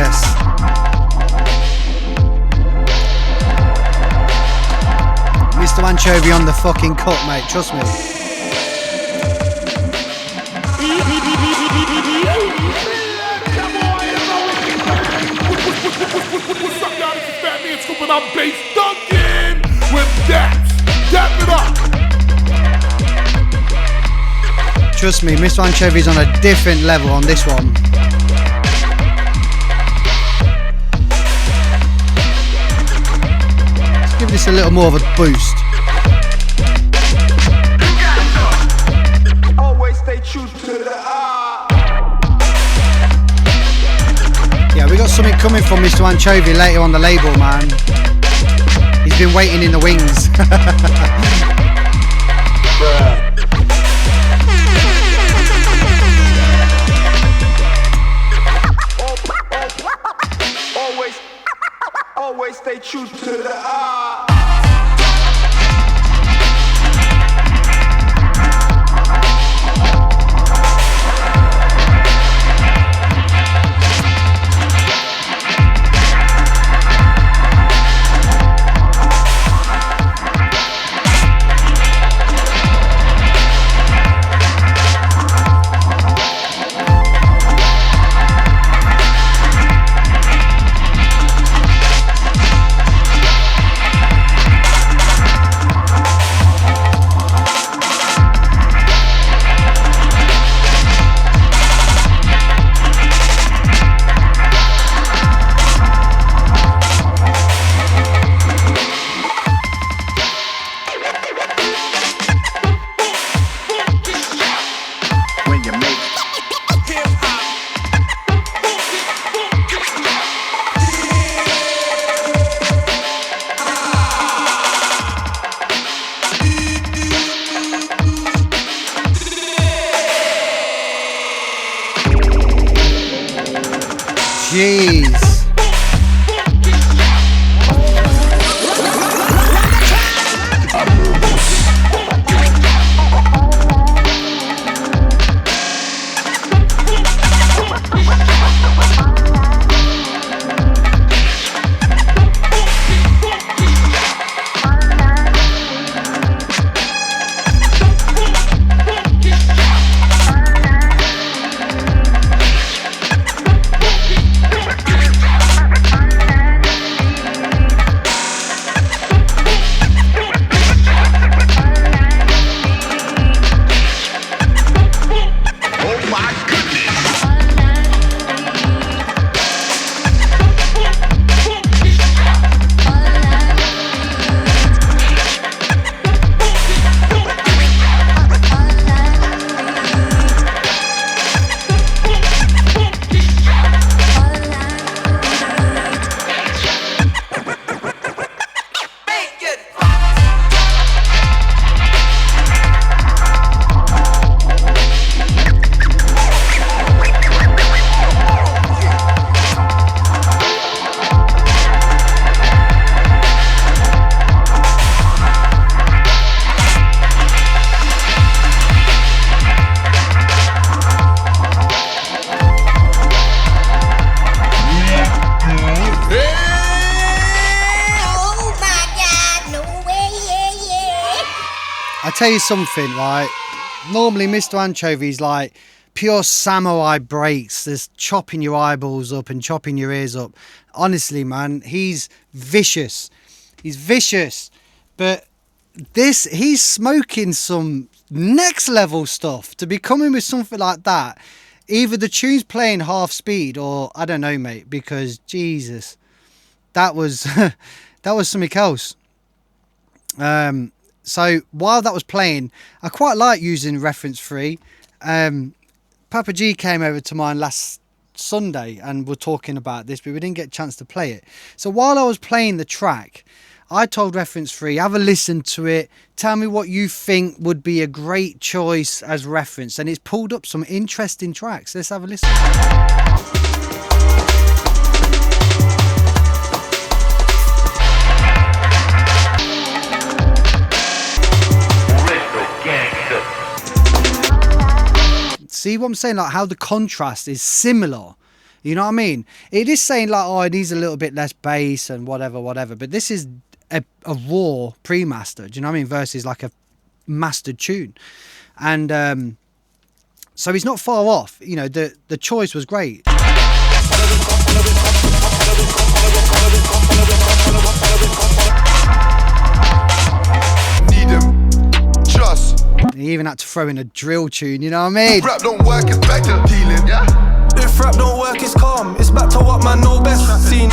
Mr. Anchovy on the fucking cut, mate. Trust me. What's up, y'all? This is Fat Man Scooping up bass Duncan with Daps. Dap it up. Trust me, Mr. Anchovy's on a different level on this one. Let's give this a little more of a boost. Always stay true to the Yeah, we got something coming from Mr. Anchovy later on the label, man. He's been waiting in the wings. Always stay true to the I tell you something, right? Normally, Mr. Anchovy's like pure samurai breaks. There's chopping your eyeballs up and chopping your ears up. Honestly, man, he's vicious. He's vicious. But this, he's smoking some next level stuff to be coming with something like that. Either the tune's playing half speed or I don't know, mate, because Jesus, that was that was something else. So while that was playing, I quite like using reference free. Papa G came over to mine last Sunday and we're talking about this, but we didn't get a chance to play it. So while I was playing the track, I told reference free, have a listen to it, tell me what you think would be a great choice as reference, and it's pulled up some interesting tracks. Let's have a listen. See what I'm saying? Like how the contrast is similar. You know what I mean? It is saying like, oh, it needs a little bit less bass and whatever. But this is a raw pre-mastered, do you know what I mean? Versus like a mastered tune. And so he's not far off. You know, the choice was great. Need him, trust. He even had to throw in a drill tune, you know what I mean? Rap don't work, it's back to dealing, yeah? If rap don't work, it's calm. It's back to what man know best. Seen.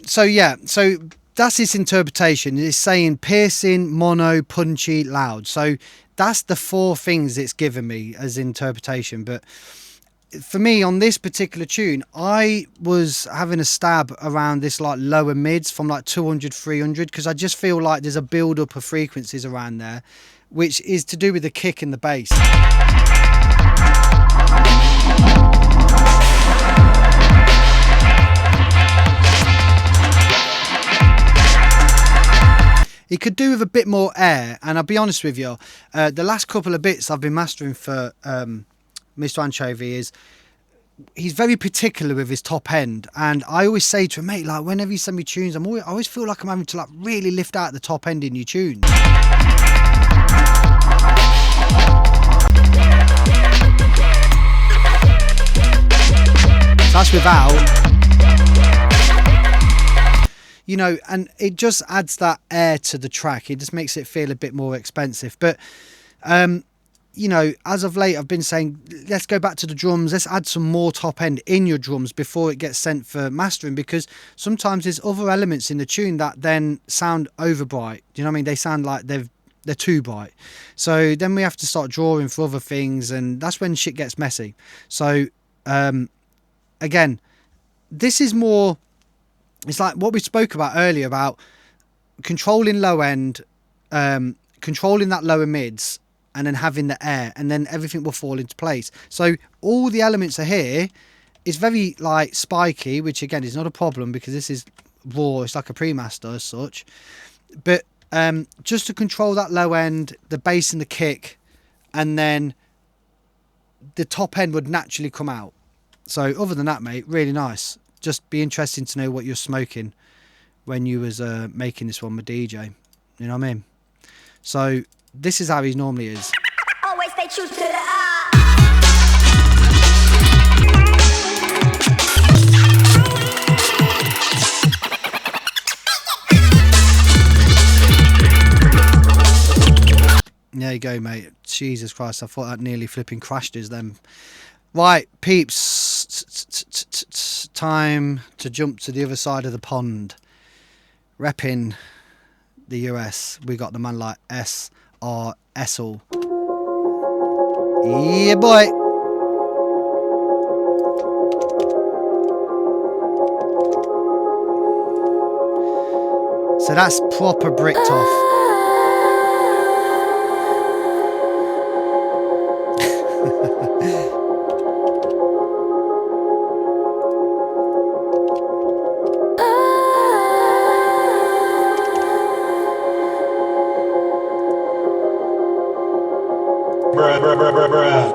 So yeah, so that's his interpretation. It's saying piercing, mono, punchy, loud. So that's the four things it's given me as interpretation. But for me on this particular tune, I was having a stab around this like lower mids from like 200, 300, because I just feel like there's a build up of frequencies around there, which is to do with the kick and the bass. It could do with a bit more air, and I'll be honest with you, the last couple of bits I've been mastering for Mr. Anchovy is he's very particular with his top end, and I always say to him, mate, like whenever you send me tunes, I always feel like I'm having to like really lift out the top end in your tunes. So that's without. You know, and it just adds that air to the track. It just makes it feel a bit more expensive. But, you know, as of late, I've been saying, let's go back to the drums. Let's add some more top end in your drums before it gets sent for mastering, because sometimes there's other elements in the tune that then sound over bright. Do you know what I mean? They sound like they're too bright. So then we have to start drawing for other things, and that's when shit gets messy. So, again, this is more... It's like what we spoke about earlier about controlling low end, controlling that lower mids, and then having the air, and then everything will fall into place. So all the elements are here. It's very like spiky, which again is not a problem because this is raw. It's like a pre-master as such. But just to control that low end, the bass and the kick, and then the top end would naturally come out. So other than that, mate, really nice. Just be interesting to know what you're smoking when you was making this one with DJ. You know what I mean? So this is how he normally is. Always stay true to the There you go, mate. Jesus Christ, I thought that nearly flipping crashed us then. Right, peeps. Time to jump to the other side of the pond. Repping the US, we got the man like S.R. Essel. Yeah, boy. So that's proper bricked off. Bruh.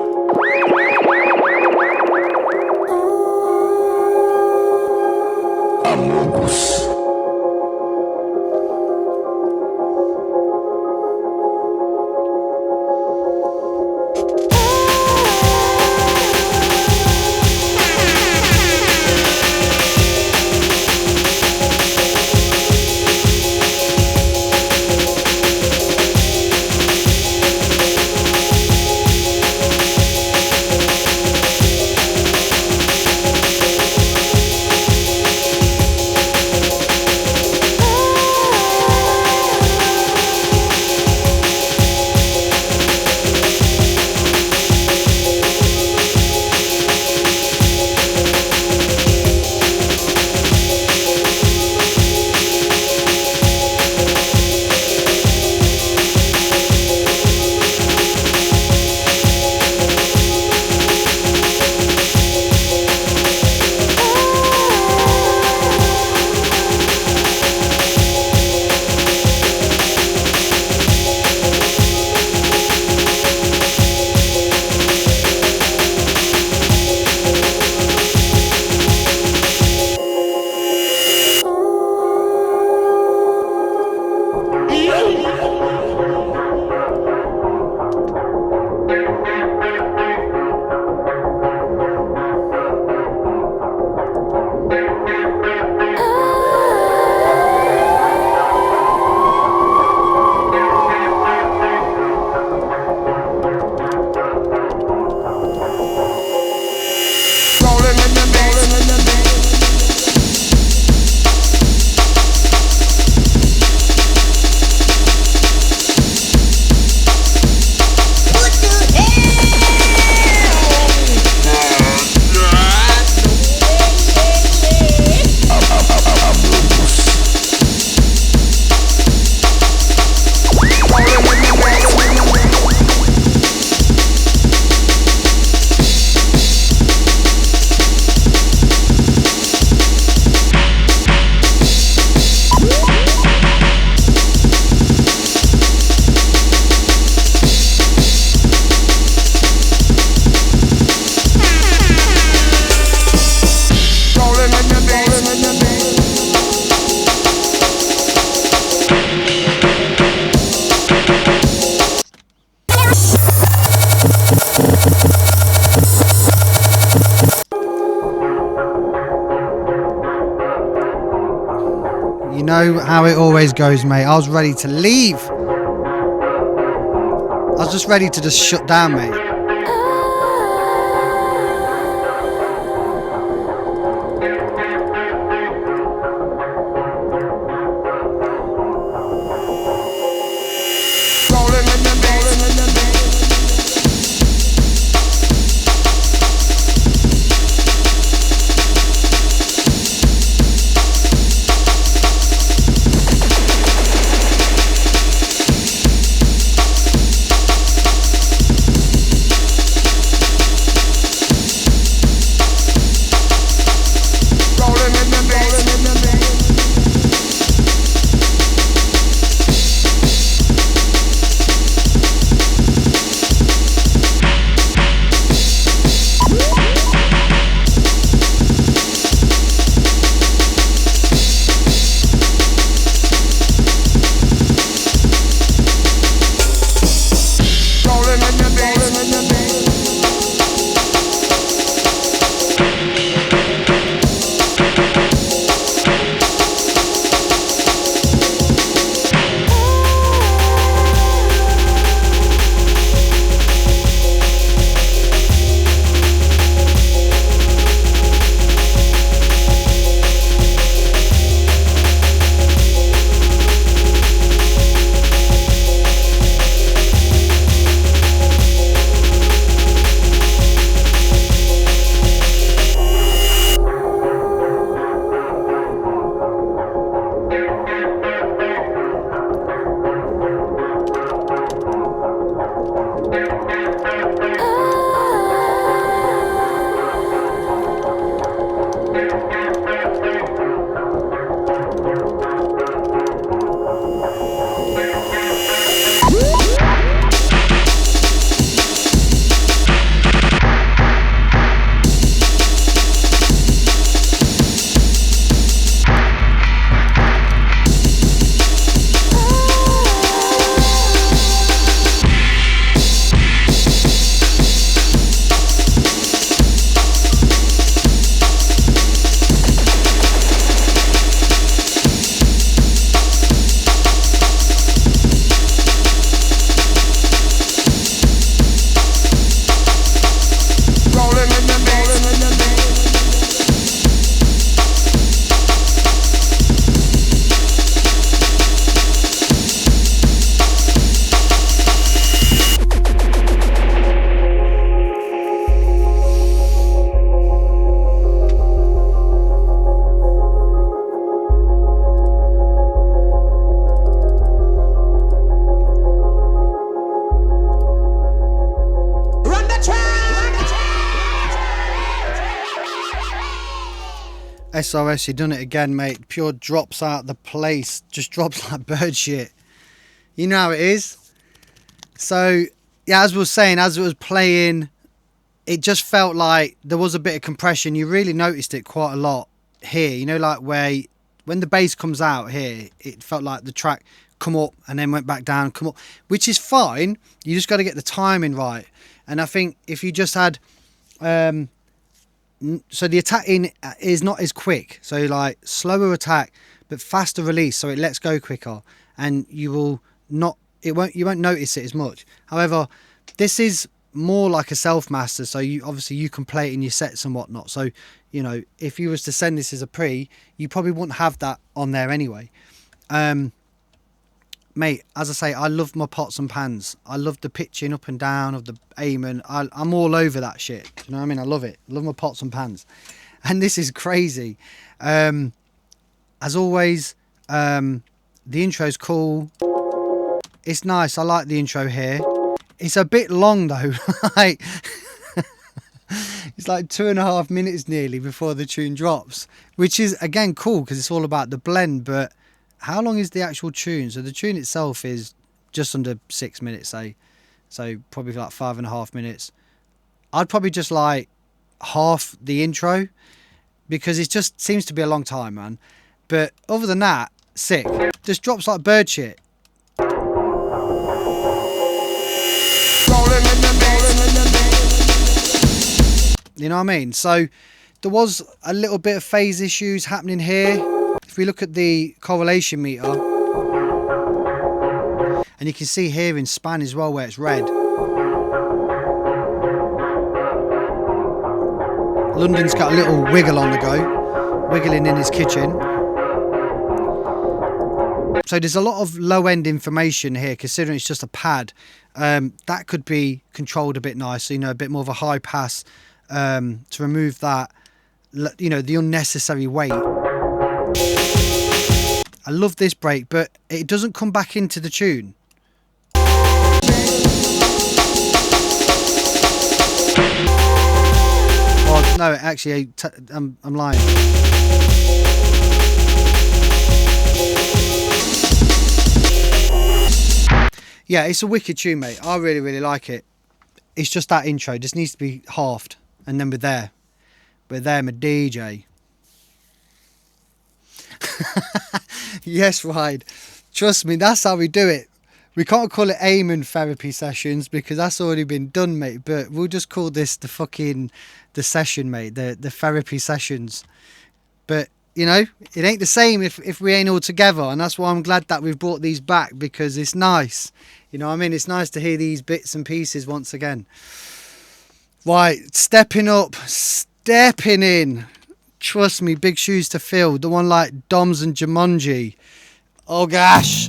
know how it always goes, mate. I was ready to leave. I was just ready to just shut down, mate. SRS, you done it again, mate. Pure drops out the place. Just drops like bird shit. You know how it is. So, yeah, as we were saying, as it was playing, it just felt like there was a bit of compression. You really noticed it quite a lot here. You know, like where when the bass comes out here, it felt like the track come up and then went back down, come up, which is fine. You just got to get the timing right. And I think if you just had... so the attacking is not as quick, so like slower attack but faster release, so it lets go quicker, and you will not, you won't notice it as much. However, this is more like a self master, so you obviously you can play it in your sets and whatnot. So you know, if you was to send this as a pre, you probably wouldn't have that on there anyway. Mate, as I say, I love my pots and pans. I love the pitching up and down of the aim, and I'm all over that shit. You know what I mean? I love it. I love my pots and pans. And this is crazy. As always, the intro's cool. It's nice. I like the intro here. It's a bit long though. Like, it's like 2.5 minutes nearly before the tune drops, which is again cool because it's all about the blend. But how long is the actual tune? So the tune itself is just under 6 minutes, say. So probably like 5.5 minutes. I'd probably just like half the intro because it just seems to be a long time, man. But other than that, sick. Just drops like bird shit. You know what I mean? So there was a little bit of phase issues happening here. if we look at the correlation meter, and you can see here in span as well where it's red. London's got a little wiggle on the go, wiggling in his kitchen. So there's a lot of low end information here, considering it's just a pad. That could be controlled a bit nicer, you know, a bit more of a high pass, to remove that, you know, the unnecessary weight. I love this break, but it doesn't come back into the tune. Oh no, actually, I'm lying. Yeah, it's a wicked tune, mate. I really, really like it. It's just that intro. It just needs to be halved. And then we're there. We're there, my DJ. Yes, Ryan. Trust me, that's how we do it. We can't call it aiming therapy sessions because that's already been done, mate. But we'll just call this the session, mate. The therapy sessions. But, you know, it ain't the same if we ain't all together. And that's why I'm glad that we've brought these back, because it's nice. You know what I mean? It's nice to hear these bits and pieces once again. Right, stepping up, stepping in. Trust me, big shoes to fill. The one like Doms and Jumanji. Oh gosh.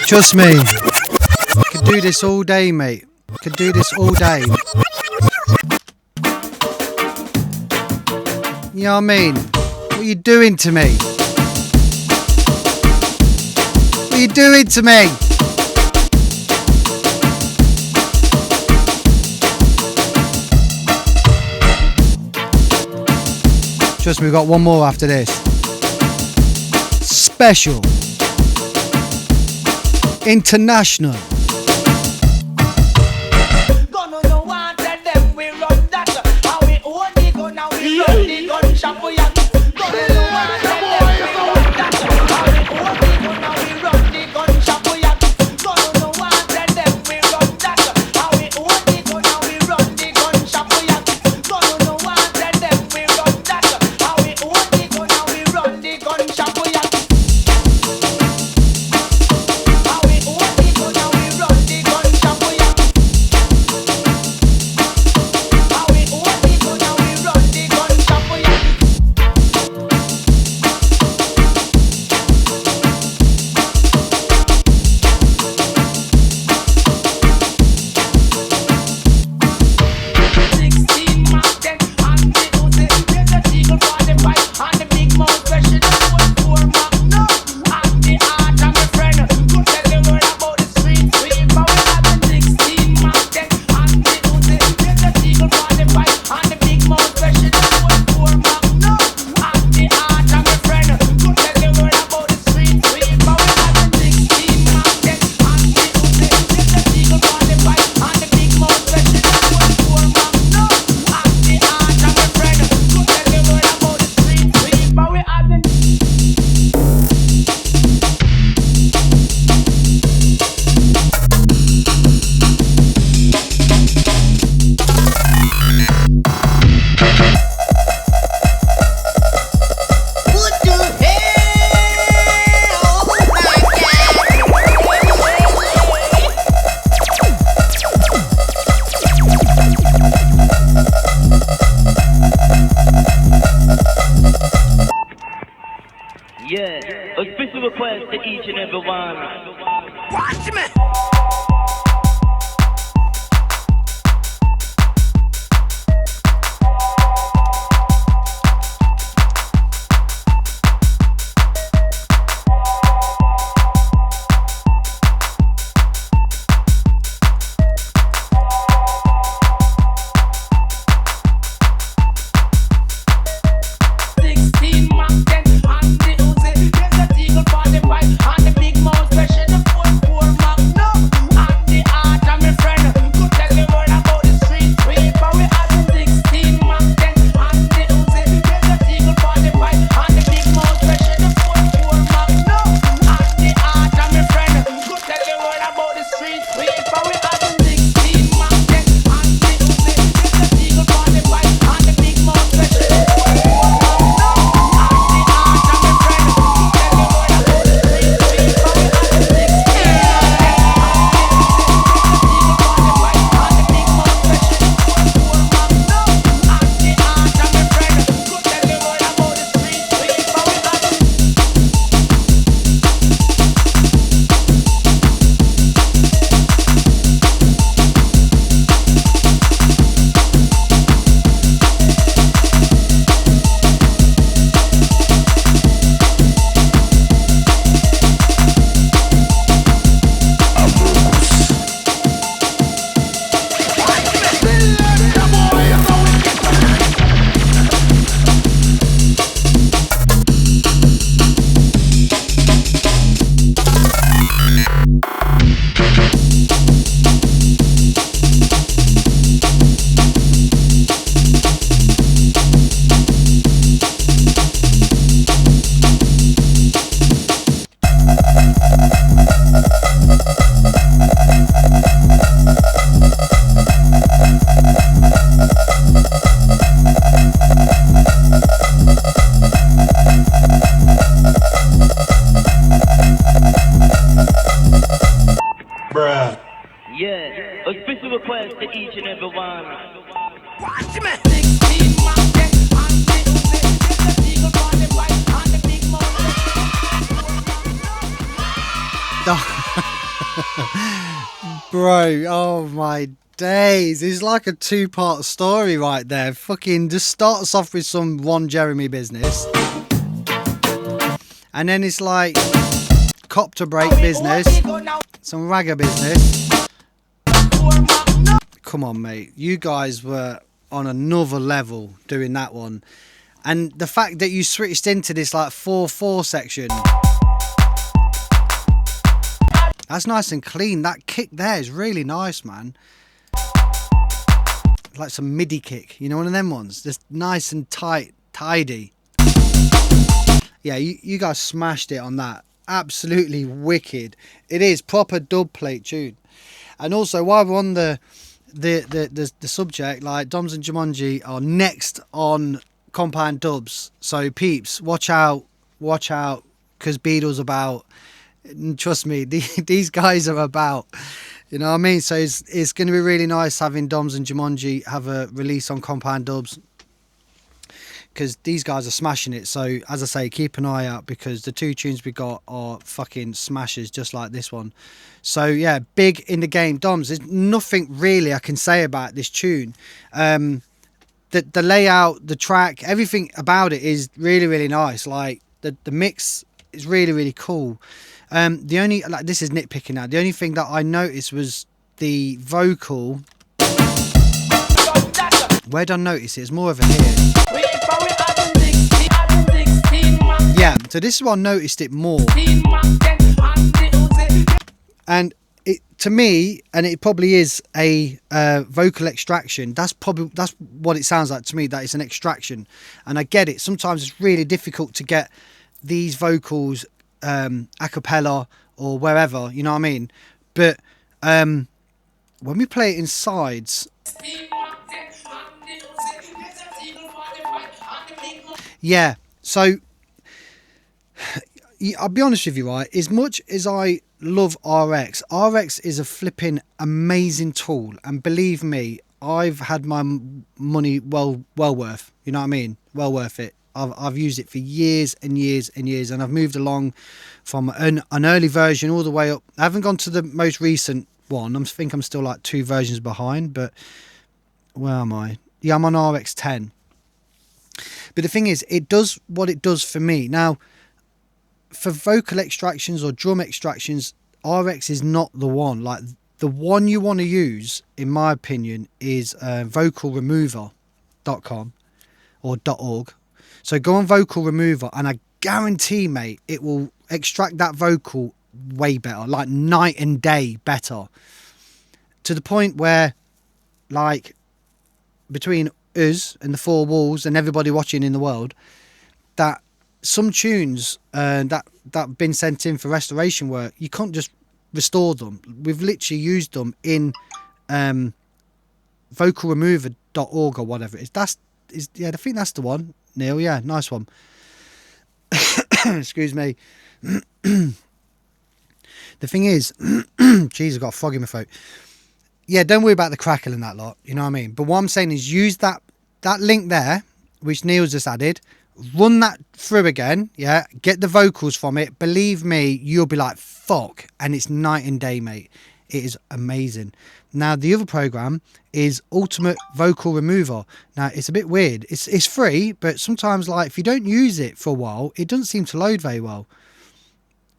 Trust me, I could do this all day, mate. I could do this all day. You know what I mean? What are you doing to me? What are you doing to me? Trust me, we've got one more after this. Special. International. request to each and every one. Watch me. Yeah, a special request to each and every one. Watch me. Bro, oh my days. It's like a two-part story right there. Fucking just starts off with some Ron Jeremy business. And then it's like copter break business. Some ragga business. Come on, mate. You guys were on another level doing that one. And the fact that you switched into this like 4/4 section. That's nice and clean. That kick there is really nice, man. Like some MIDI kick. You know, one of them ones. Just nice and tight, tidy. Yeah, you guys smashed it on that. Absolutely wicked. It is proper dub plate tune. And also, while we're on the subject, like Doms and Jumanji are next on compound dubs. So peeps, watch out, because Beadle's about. Trust me, these guys are about. You know what I mean? So it's going to be really nice having Doms and Jumanji have a release on compound dubs, because these guys are smashing it. So as I say, keep an eye out, because the two tunes we got are fucking smashers, just like this one. So yeah, big in the game. Doms, there's nothing really I can say about this tune. The layout, the track, everything about it is really, really nice. Like the mix is really, really cool. The only, like, this is nitpicking now, the only thing that I noticed was the vocal. Where did I notice it? It's more over here. Yeah, so this is where I noticed it more. And it, to me, and it probably is a vocal extraction. That's what it sounds like to me, that it's an extraction. And I get it. Sometimes it's really difficult to get these vocals a cappella or wherever, you know what I mean? But when we play it in sides, yeah, so I'll be honest with you, right? As much as I love RX is a flipping amazing tool, and believe me, I've had my money well worth, you know what I mean? Well worth it. I've used it for years and years and years, and I've moved along from an early version all the way up. I haven't gone to the most recent one. I think I'm still like 2 versions behind, but where am I? Yeah, I'm on RX10. But the thing is, it does what it does for me. Now, for vocal extractions or drum extractions, RX is not the one. Like, the one you want to use, in my opinion, is vocalremover.com or .org. So go on Vocal Remover, and I guarantee, mate, it will extract that vocal way better, like night and day better, to the point where, like, between us and the 4 walls and everybody watching in the world, that some tunes that have been sent in for restoration work, you can't just restore them. We've literally used them in vocalremover.org or whatever it is. I think that's the one, Neil. Yeah, nice one. Excuse me. The thing is, jeez, I've got a frog in my throat. Yeah, don't worry about the crackle and that lot, you know what I mean? But what I'm saying is, use that link there, which Neil's just added, run that through again, yeah, get the vocals from it. Believe me, you'll be like, fuck, and it's night and day, mate. It is amazing. Now, the other program is Ultimate Vocal Remover. Now, it's a bit weird. It's free, but sometimes, like, if you don't use it for a while, it doesn't seem to load very well.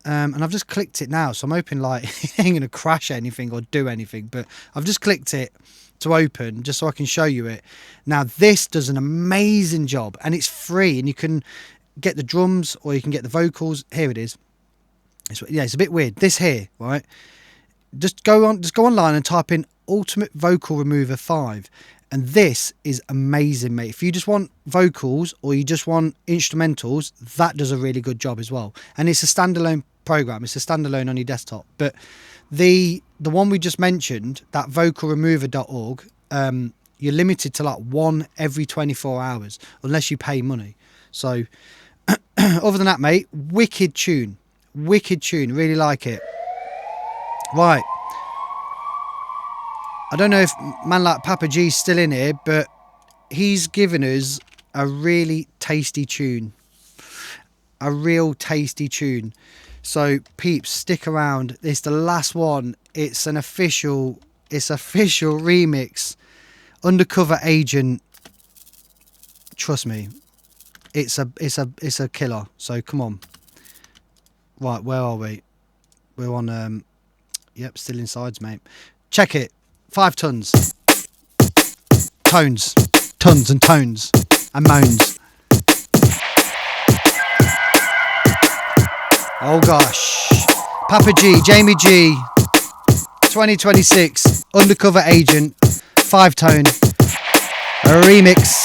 And I've just clicked it now, so I'm hoping, like, it ain't going to crash anything or do anything, but I've just clicked it to open just so I can show you it. Now, this does an amazing job, and it's free, and you can get the drums or you can get the vocals. Here it is. It's a bit weird. This here, right? Just go online and type in Ultimate Vocal Remover 5. And this is amazing, mate. If you just want vocals or you just want instrumentals, that does a really good job as well. And it's a standalone program. It's a standalone on your desktop. But the one we just mentioned, that vocalremover.org, you're limited to like 1 every 24 hours unless you pay money. So other than that, mate, wicked tune. Really like it. Right. I don't know if man like Papa G's still in here, but he's given us a really tasty tune. A real tasty tune. So peeps, stick around. It's the last one. It's official remix. Undercover Agent. Trust me. It's a killer. So come on. Right, where are we? We're on yep, still insides, mate. Check it. 5 tons. Tones. Tons and tones. And moans. Oh gosh. Papa G, Jamie G. 2026. Undercover Agent. 5-tone. Remix.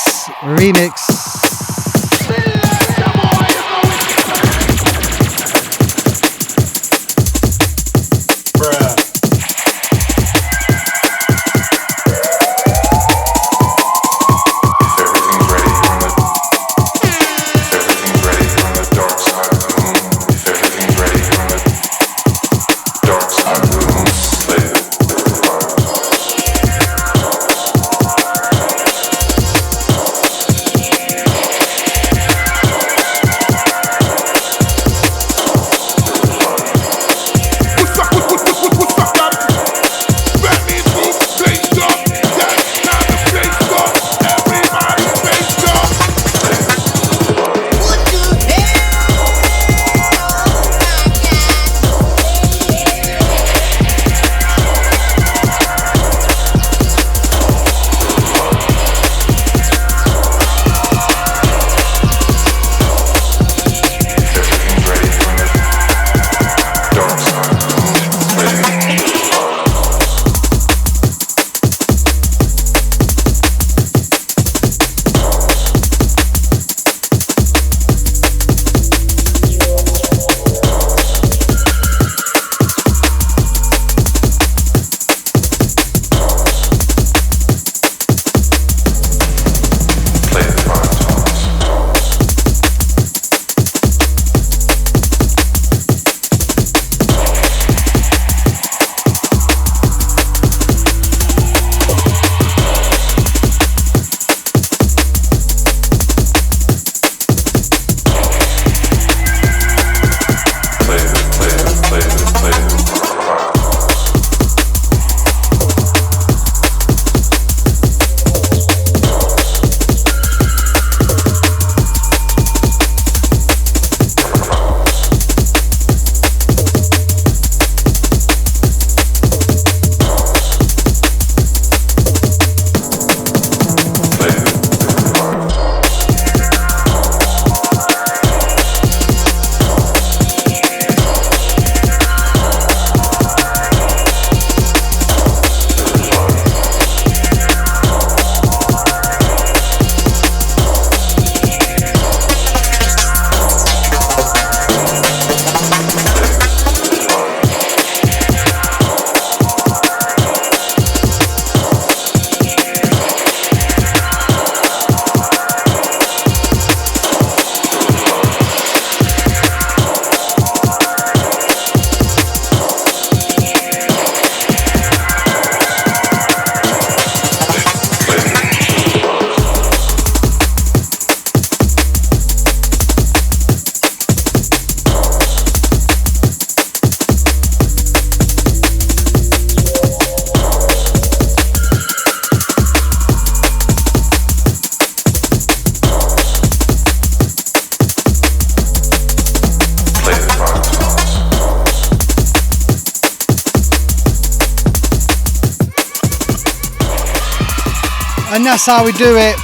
that's how we do it,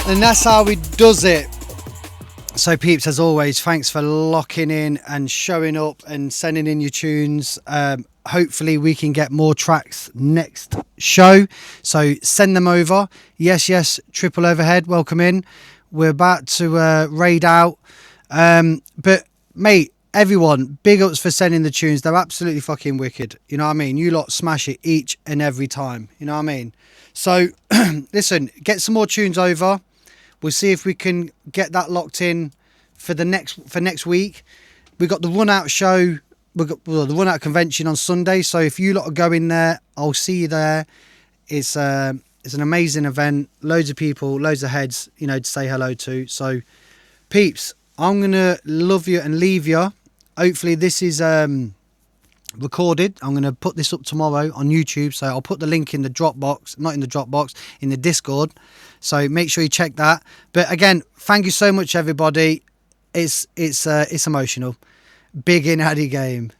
and that's how we does it. So peeps, as always, thanks for locking in and showing up and sending in your tunes. Hopefully we can get more tracks next show, so send them over. Yes, triple overhead, welcome in. We're about to raid out, but mate, everyone, big ups for sending the tunes. They're absolutely fucking wicked, you know what I mean? You lot smash it each and every time, you know what I mean? So listen, get some more tunes over. We'll see if we can get that locked in for next week. We got the run out show. We got the run out convention on Sunday. So if you lot are going there, I'll see you there. It's an amazing event. Loads of people, loads of heads, you know, to say hello to. So peeps, I'm gonna love you and leave you. Hopefully this is recorded. I'm going to put this up tomorrow on YouTube, so I'll put the link in the Dropbox, not in the Dropbox, in the Discord, so make sure you check that. But again, thank you so much everybody. It's emotional. Big in Addy game.